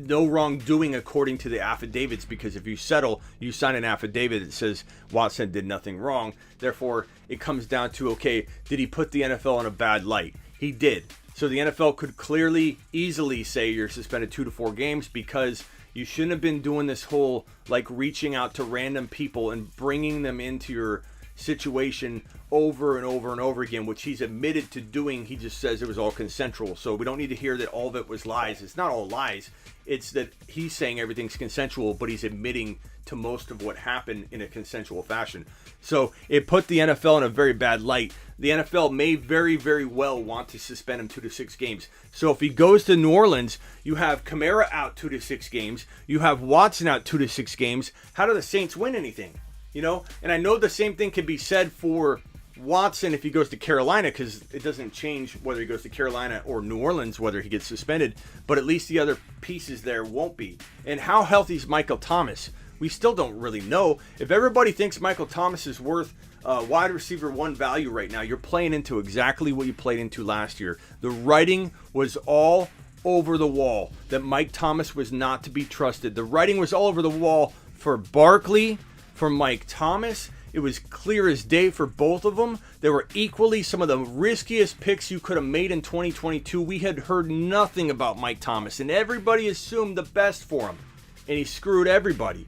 wrongdoing according to the affidavits, because if you settle, you sign an affidavit that says Watson did nothing wrong. Therefore, it comes down to, okay, did he put the NFL in a bad light? He did. So the NFL could clearly, easily say you're suspended 2 to 4 games, because you shouldn't have been doing this whole, like, reaching out to random people and bringing them into your situation over and over and over again, which he's admitted to doing. He just says it was all consensual. So we don't need to hear that all of it was lies. It's not all lies. It's that he's saying everything's consensual, but he's admitting to most of what happened in a consensual fashion. So it put the NFL in a very bad light. The NFL may very, very well want to suspend him 2 to 6 games. So if he goes to New Orleans, you have Kamara out 2 to 6 games. You have Watson out 2 to 6 games. How do the Saints win anything? You know, and I know the same thing can be said for Watson if he goes to Carolina, because it doesn't change whether he goes to Carolina or New Orleans, whether he gets suspended, but at least the other pieces there won't be. And how healthy is Michael Thomas? We still don't really know. If everybody thinks Michael Thomas is worth wide receiver 1 value right now, you're playing into exactly what you played into last year. The writing was all over the wall that Mike Thomas was not to be trusted. The writing was all over the wall for Barkley, for Mike Thomas. It was clear as day for both of them. They were equally some of the riskiest picks you could have made in 2022. We had heard nothing about Mike Thomas, and everybody assumed the best for him, and he screwed everybody.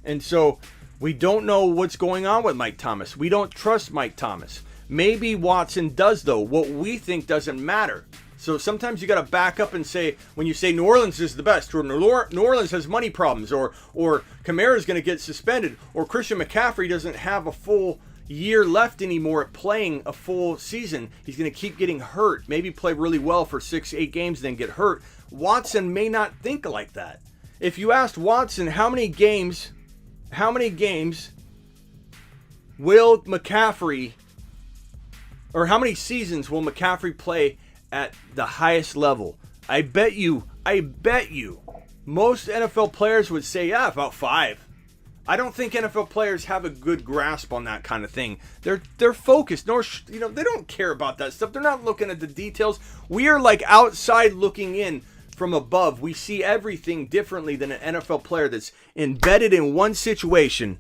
And so we don't know what's going on with Mike Thomas. We don't trust Mike Thomas. Maybe Watson does, though. What we think doesn't matter. So sometimes you got to back up and say, when you say New Orleans is the best, or New Orleans has money problems, or Kamara is going to get suspended, or Christian McCaffrey doesn't have a full year left anymore at playing a full season. He's going to keep getting hurt, maybe play really well for 6-8 games, then get hurt. Watson may not think like that. If you asked Watson how many games will McCaffrey, or how many seasons will McCaffrey play at the highest level, I bet you most NFL players would say, yeah, about 5. I don't think NFL players have a good grasp on that kind of thing. They're focused, they don't care about that stuff. They're not looking at the details. We are like outside looking in from above. We see everything differently than an NFL player that's embedded in one situation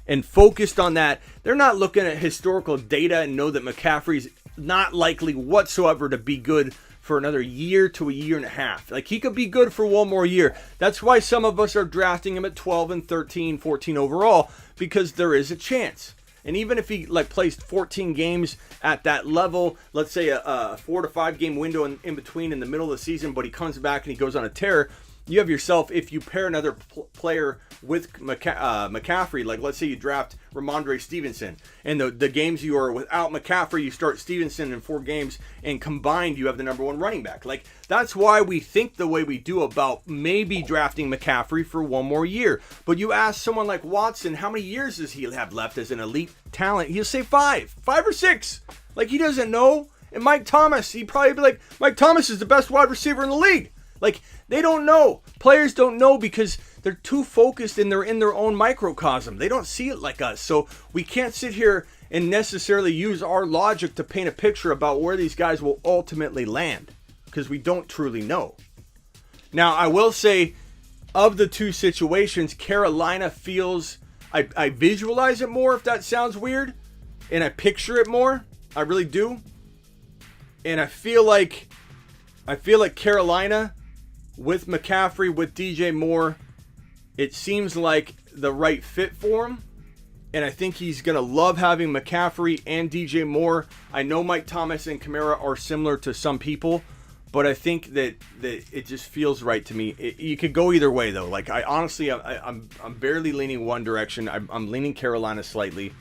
and focused on that. They're not looking at historical data and know that McCaffrey's not likely whatsoever to be good for another year to a year and a half. Like, he could be good for one more year. That's why some of us are drafting him at 12 and 13, 14 overall, because there is a chance. And even if he plays 14 games at that level, let's say a 4 to 5 game window in between in the middle of the season, but he comes back and he goes on a tear, you have yourself, if you pair another player with McCaffrey, like let's say you draft Ramondre Stevenson, and the games you are without McCaffrey, you start Stevenson in 4 games, and combined you have the number 1 running back. Like, that's why we think the way we do about maybe drafting McCaffrey for one more year. But you ask someone like Watson, how many years does he have left as an elite talent? He'll say 5 or 6. Like, he doesn't know. And Mike Thomas, he'd probably be like, Mike Thomas is the best wide receiver in the league. Like, they don't know. Players don't know because they're too focused and they're in their own microcosm. They don't see it like us. So we can't sit here and necessarily use our logic to paint a picture about where these guys will ultimately land, because we don't truly know. Now, I will say, of the two situations, Carolina feels, I visualize it more, if that sounds weird, and I picture it more. I really do. And I feel like Carolina, with McCaffrey, with DJ Moore, it seems like the right fit for him. And I think he's going to love having McCaffrey and DJ Moore. I know Mike Thomas and Kamara are similar to some people, but I think that it just feels right to me. You could go either way, though. Like, I honestly, I'm barely leaning one direction. I'm leaning Carolina slightly.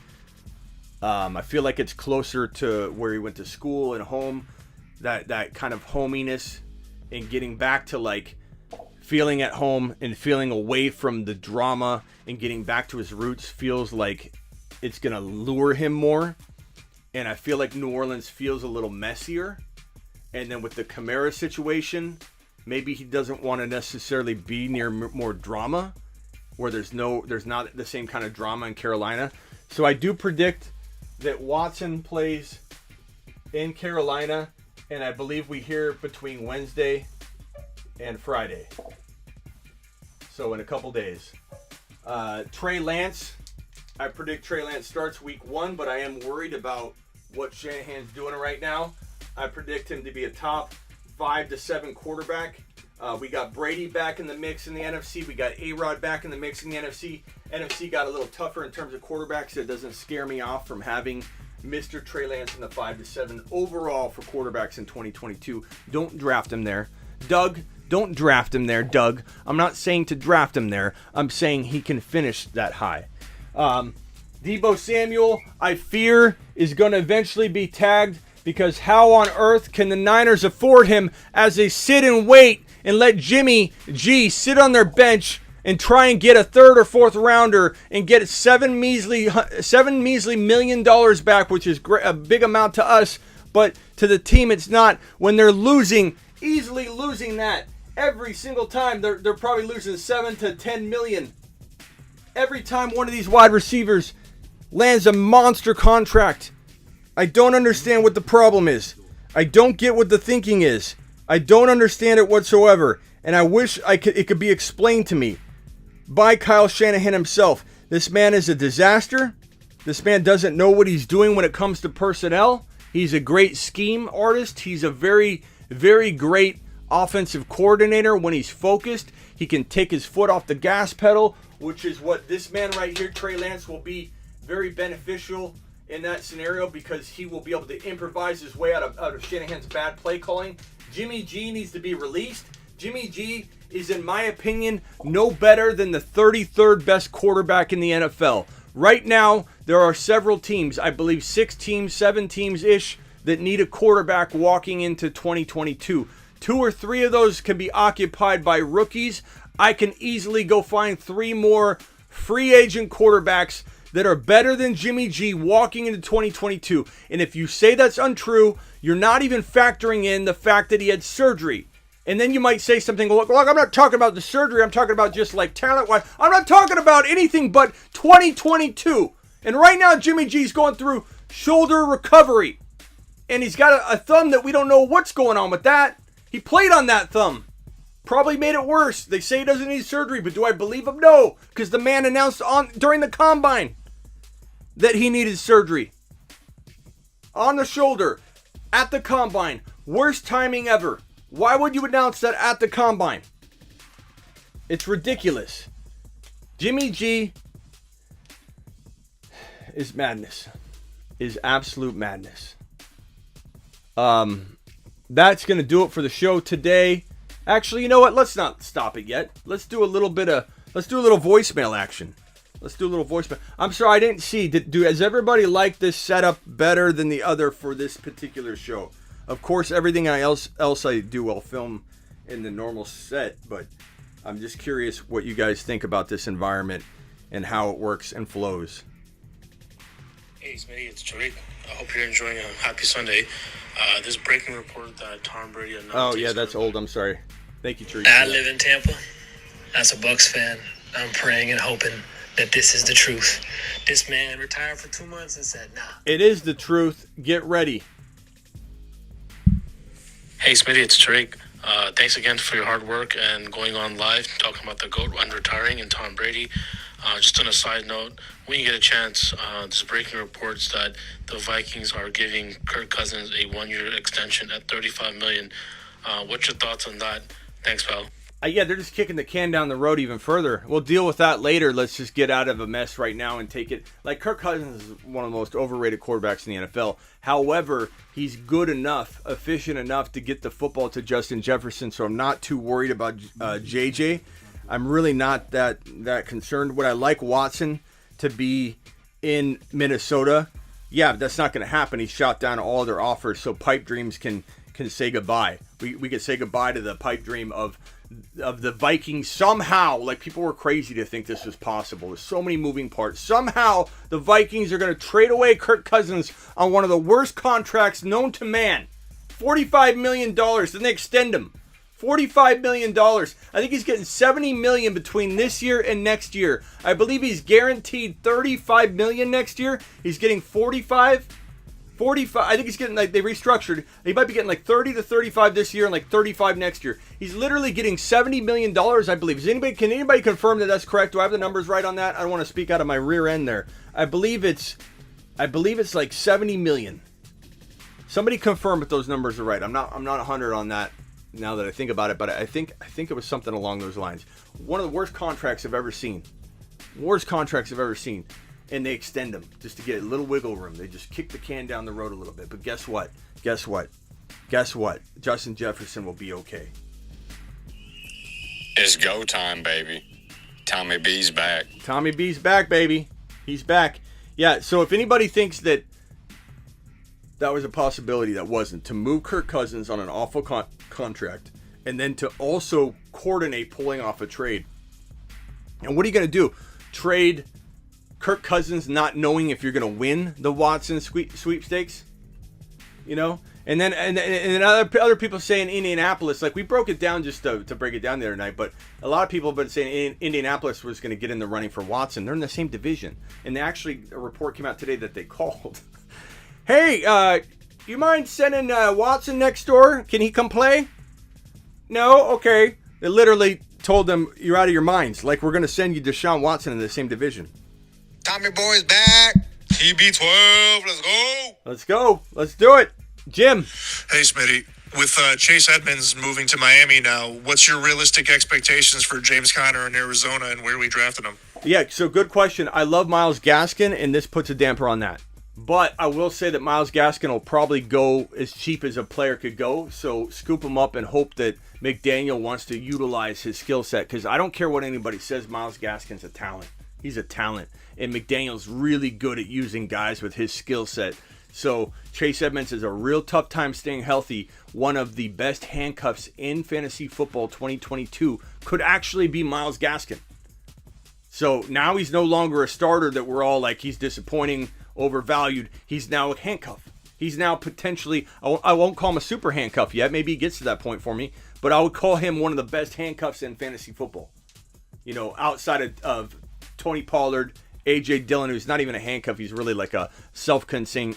I feel like it's closer to where he went to school and home. That kind of hominess and getting back to like feeling at home and feeling away from the drama and getting back to his roots feels like it's going to lure him more. And I feel like New Orleans feels a little messier. And then with the Kamara situation, maybe he doesn't want to necessarily be near more drama, where there's not the same kind of drama in Carolina. So I do predict that Watson plays in Carolina, and I believe we hear between Wednesday and Friday. So in a couple days. Trey Lance, I predict Trey Lance starts week 1, but I am worried about what Shanahan's doing right now. I predict him to be a top 5 to 7 quarterback. We got Brady back in the mix in the NFC. We got A-Rod back in the mix in the NFC. NFC got a little tougher in terms of quarterbacks, so it doesn't scare me off from having Mr. Trey Lance in the 5 to 7 overall for quarterbacks in 2022. Don't draft him there. Doug, don't draft him there, Doug. I'm not saying to draft him there. I'm saying he can finish that high. Deebo Samuel, I fear, is going to eventually be tagged because how on earth can the Niners afford him as they sit and wait and let Jimmy G sit on their bench and try and get a 3rd or 4th rounder and get $7 measly million back, which is a big amount to us, but to the team it's not. When they're easily losing that every single time, they're probably losing 7 to 10 million every time one of these wide receivers lands a monster contract. I don't understand what the problem is. I don't get what the thinking is. I don't understand it whatsoever, and I wish it could be explained to me by Kyle Shanahan himself. This man is a disaster. This man doesn't know what he's doing when it comes to personnel. He's a great scheme artist. He's a very, very great offensive coordinator when he's focused. He can take his foot off the gas pedal, which is what this man right here, Trey Lance, will be very beneficial in that scenario because he will be able to improvise his way out of Shanahan's bad play calling. Jimmy G needs to be released. Jimmy G is, in my opinion, no better than the 33rd best quarterback in the NFL. Right now, there are several teams, I believe 6 teams, 7 teams-ish, that need a quarterback walking into 2022. 2 or 3 of those can be occupied by rookies. I can easily go find 3 more free agent quarterbacks that are better than Jimmy G walking into 2022. And if you say that's untrue, you're not even factoring in the fact that he had surgery. And then you might say something, look, I'm not talking about the surgery. I'm talking about just like talent-wise. I'm not talking about anything but 2022. And right now, Jimmy G's going through shoulder recovery. And he's got a thumb that we don't know what's going on with that. He played on that thumb. Probably made it worse. They say he doesn't need surgery, but do I believe him? No, because the man announced during the combine that he needed surgery. On the shoulder, at the combine. Worst timing ever. Why would you announce that at the combine? It's ridiculous. Jimmy G is madness. Is absolute madness. That's going to do it for the show today. Actually, you know what? Let's not stop it yet. Let's do a little voicemail action. Let's do a little voicemail. I'm sorry, I didn't see. Does everybody like this setup better than the other for this particular show? Of course, everything else I do, I'll film in the normal set, but I'm just curious what you guys think about this environment and how it works and flows. Hey, Smitty, it's Tariq. I hope you're enjoying a happy Sunday. This breaking report that Tom Brady announced. Oh, yeah, that's old. I'm sorry. Thank you, Tariq. I live in Tampa. As a Bucks fan, I'm praying and hoping that this is the truth. This man retired for 2 months and said, nah. It is the truth. Get ready. Hey, Smitty, it's Tariq. Thanks again for your hard work and going on live, talking about the GOAT and retiring and Tom Brady. Just on a side note, when you get a chance, there's breaking reports that the Vikings are giving Kirk Cousins a 1-year extension at $35 million. What's your thoughts on that? Thanks, pal. Yeah, they're just kicking the can down the road even further. We'll deal with that later. Let's just get out of a mess right now and take it. Like, Kirk Cousins is one of the most overrated quarterbacks in the NFL. However, he's good enough, efficient enough to get the football to Justin Jefferson, so I'm not too worried about JJ. I'm really not that concerned. Would I like Watson to be in Minnesota? Yeah, that's not going to happen. He shot down all their offers, so pipe dreams can say goodbye. We could say goodbye to the pipe dream of the Vikings somehow. Like, people were crazy to think this was possible. There's so many moving parts. Somehow the Vikings are going to trade away Kirk Cousins on one of the worst contracts known to man. $45 million. Then they extend him. $45 million. I think he's getting $70 million between this year and next year. I believe he's guaranteed $35 million next year. He's getting $45 45. I think he's getting, like, they restructured. He might be getting like 30 to 35 this year and like 35 next year. He's literally getting $70 million, I believe. Can anybody confirm that that's correct? Do I have the numbers right on that? I don't want to speak out of my rear end there. I believe it's like $70 million. Somebody confirm if those numbers are right. I'm not 100 on that now that I think about it, but I think it was something along those lines. One of the worst contracts I've ever seen. And they extend them just to get a little wiggle room. They just kick the can down the road a little bit. But guess what? Justin Jefferson will be okay. It's go time, baby. Tommy B's back. Tommy B's back, baby. He's back. Yeah, so if anybody thinks that was a possibility, that wasn't. To move Kirk Cousins on an awful contract and then to also coordinate pulling off a trade. And what are you going to do? Trade Kirk Cousins not knowing if you're going to win the Watson sweepstakes? You know? And then other people say in Indianapolis, like we broke it down just to break it down the other night, but a lot of people have been saying Indianapolis was going to get in the running for Watson. They're in the same division. And actually, a report came out today that they called. Hey, you mind sending Watson next door? Can he come play? No? Okay. They literally told them, you're out of your minds. Like, we're going to send you Deshaun Watson in the same division. Tommy Boy's back. TB12, let's go. Let's go. Let's do it. Jim. Hey, Smitty. With Chase Edmonds moving to Miami now, what's your realistic expectations for James Conner in Arizona and where we drafted him? Yeah, so good question. I love Myles Gaskin, and this puts a damper on that. But I will say that Myles Gaskin will probably go as cheap as a player could go. So scoop him up and hope that McDaniel wants to utilize his skill set. Because I don't care what anybody says, Myles Gaskin's a talent. He's a talent. And McDaniel's really good at using guys with his skill set. So Chase Edmonds has a real tough time staying healthy. One of the best handcuffs in fantasy football 2022 could actually be Myles Gaskin. So now he's no longer a starter that we're all like, he's disappointing, overvalued. He's now a handcuff. He's now potentially, I won't call him a super handcuff yet. Maybe he gets to that point for me. But I would call him one of the best handcuffs in fantasy football. You know, outside of Tony Pollard, A.J. Dillon, who's not even a handcuff. He's really like a self-contained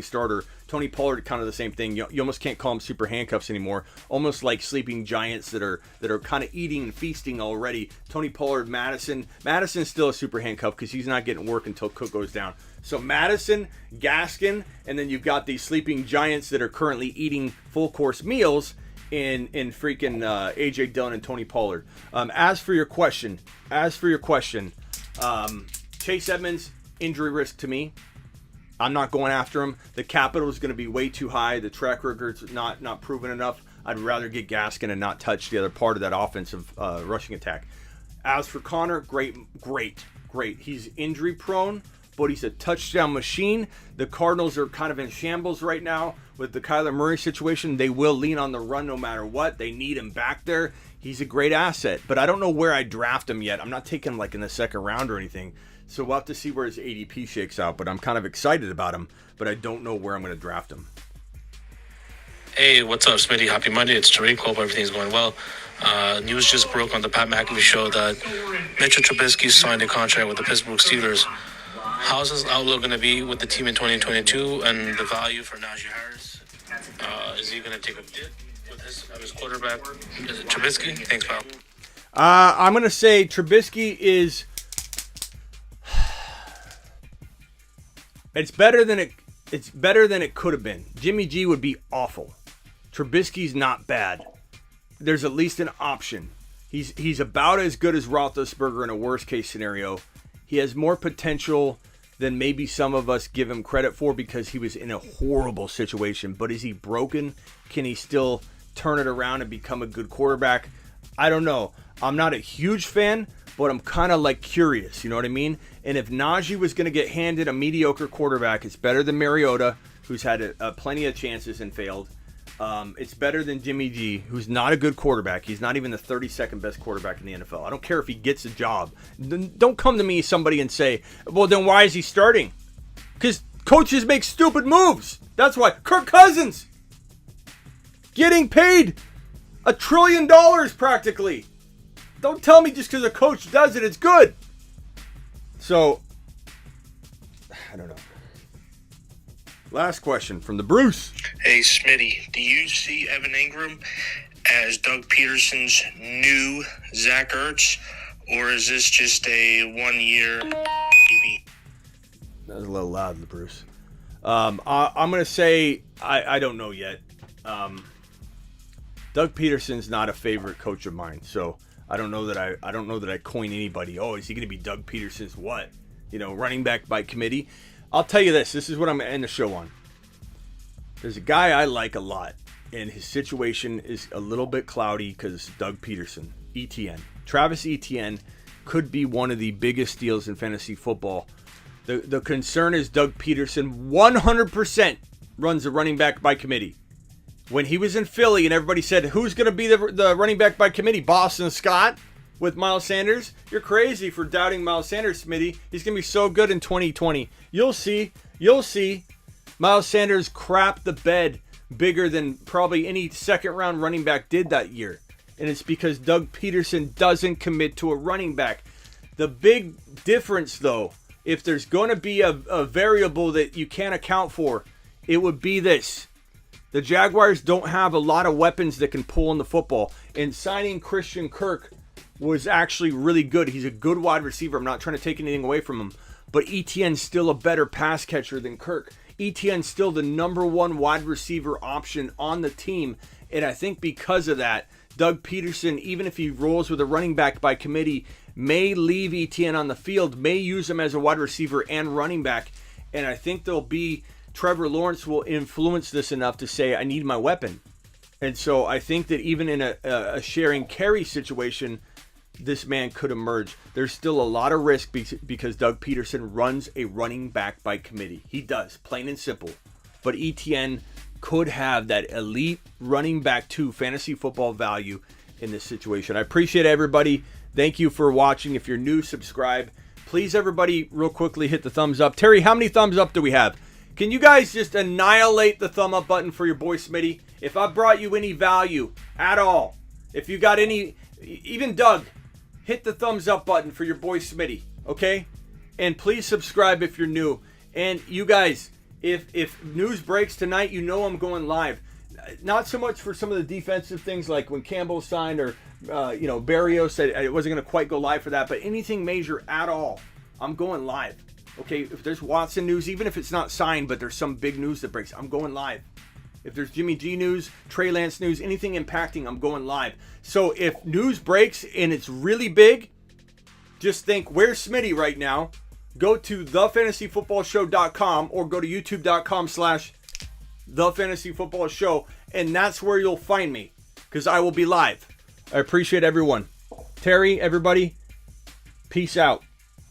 starter. Tony Pollard, kind of the same thing. You almost can't call them super handcuffs anymore. Almost like sleeping giants that are kind of eating and feasting already. Tony Pollard, Madison's still a super handcuff because he's not getting work until Cook goes down. So Madison, Gaskin, and then you've got these sleeping giants that are currently eating full-course meals in freaking A.J. Dillon and Tony Pollard. As for your question, Chase Edmonds, injury risk to me. I'm not going after him. The capital is going to be way too high. The track record's not proven enough. I'd rather get Gaskin and not touch the other part of that offensive rushing attack. As for Connor, great. He's injury prone, but he's a touchdown machine. The Cardinals are kind of in shambles right now with the Kyler Murray situation. They will lean on the run no matter what. They need him back there. He's a great asset, but I don't know where I draft him yet. I'm not taking him like in the second round or anything. So we'll have to see where his ADP shakes out, but I'm kind of excited about him, but I don't know where I'm going to draft him. Hey, what's up, Smitty? Happy Monday. It's Tariq. Hope everything's going well. News just broke on the Pat McAfee show that Mitchell Trubisky signed a contract with the Pittsburgh Steelers. How's his outlook going to be with the team in 2022 and the value for Najee Harris? Is he going to take a dip with his quarterback? Is it Trubisky? Thanks, pal. I'm going to say Trubisky is... It's better than it could have been. Jimmy G would be awful. Trubisky's not bad. There's at least an option. He's about as good as Roethlisberger in a worst case scenario. He has more potential than maybe some of us give him credit for because he was in a horrible situation. But is he broken? Can he still turn it around and become a good quarterback? I don't know. I'm not a huge fan, but I'm kind of like curious, you know what I mean? And if Najee was going to get handed a mediocre quarterback, it's better than Mariota, who's had plenty of chances and failed. It's better than Jimmy G, who's not a good quarterback. He's not even the 32nd best quarterback in the NFL. I don't care if he gets a job. Don't come to me, somebody, and say, well, then why is he starting? Because coaches make stupid moves. That's why. Kirk Cousins getting paid $1 trillion practically. Don't tell me just because a coach does it, it's good. So, I don't know. Last question from the Bruce. Hey, Smitty, do you see Evan Ingram as Doug Peterson's new Zach Ertz, or is this just a 1-year maybe? That was a little loud, the Bruce. I'm going to say I don't know yet. Doug Peterson's not a favorite coach of mine, so I don't know that I coin anybody. Oh, is he going to be Doug Peterson's what? Running back by committee. I'll tell you this. This is what I'm going to end the show on. There's a guy I like a lot, and his situation is a little bit cloudy because it's Doug Peterson, ETN. Travis Etienne could be one of the biggest steals in fantasy football. The concern is Doug Peterson 100% runs a running back by committee. When he was in Philly and everybody said, who's going to be the running back by committee? Boston Scott with Miles Sanders? You're crazy for doubting Miles Sanders, Smitty. He's going to be so good in 2020. You'll see. Miles Sanders crapped the bed bigger than probably any second-round running back did that year. And it's because Doug Peterson doesn't commit to a running back. The big difference, though, if there's going to be a variable that you can't account for, it would be this. The Jaguars don't have a lot of weapons that can pull in the football. And signing Christian Kirk was actually really good. He's a good wide receiver. I'm not trying to take anything away from him. But Etienne's still a better pass catcher than Kirk. Etienne's still the number one wide receiver option on the team. And I think because of that, Doug Peterson, even if he rolls with a running back by committee, may leave Etienne on the field, may use him as a wide receiver and running back. And I think Trevor Lawrence will influence this enough to say, I need my weapon. And so I think that even in a sharing carry situation, this man could emerge. There's still a lot of risk because Doug Peterson runs a running back by committee. He does, plain and simple. But Etienne could have that elite running back to fantasy football value in this situation. I appreciate everybody. Thank you for watching. If you're new, subscribe. Please, everybody, real quickly hit the thumbs up. Terry, how many thumbs up do we have? Can you guys just annihilate the thumb up button for your boy Smitty? If I brought you any value at all, if you got any, even Doug, hit the thumbs up button for your boy Smitty, okay? And please subscribe if you're new. And you guys, if news breaks tonight, I'm going live. Not so much for some of the defensive things like when Campbell signed or, Barrios said I wasn't going to quite go live for that, but anything major at all, I'm going live. Okay, if there's Watson news, even if it's not signed, but there's some big news that breaks, I'm going live. If there's Jimmy G news, Trey Lance news, anything impacting, I'm going live. So if news breaks and it's really big, just think, where's Smitty right now? Go to thefantasyfootballshow.com or go to youtube.com/thefantasyfootballshow, and that's where you'll find me because I will be live. I appreciate everyone. Terry, everybody, peace out.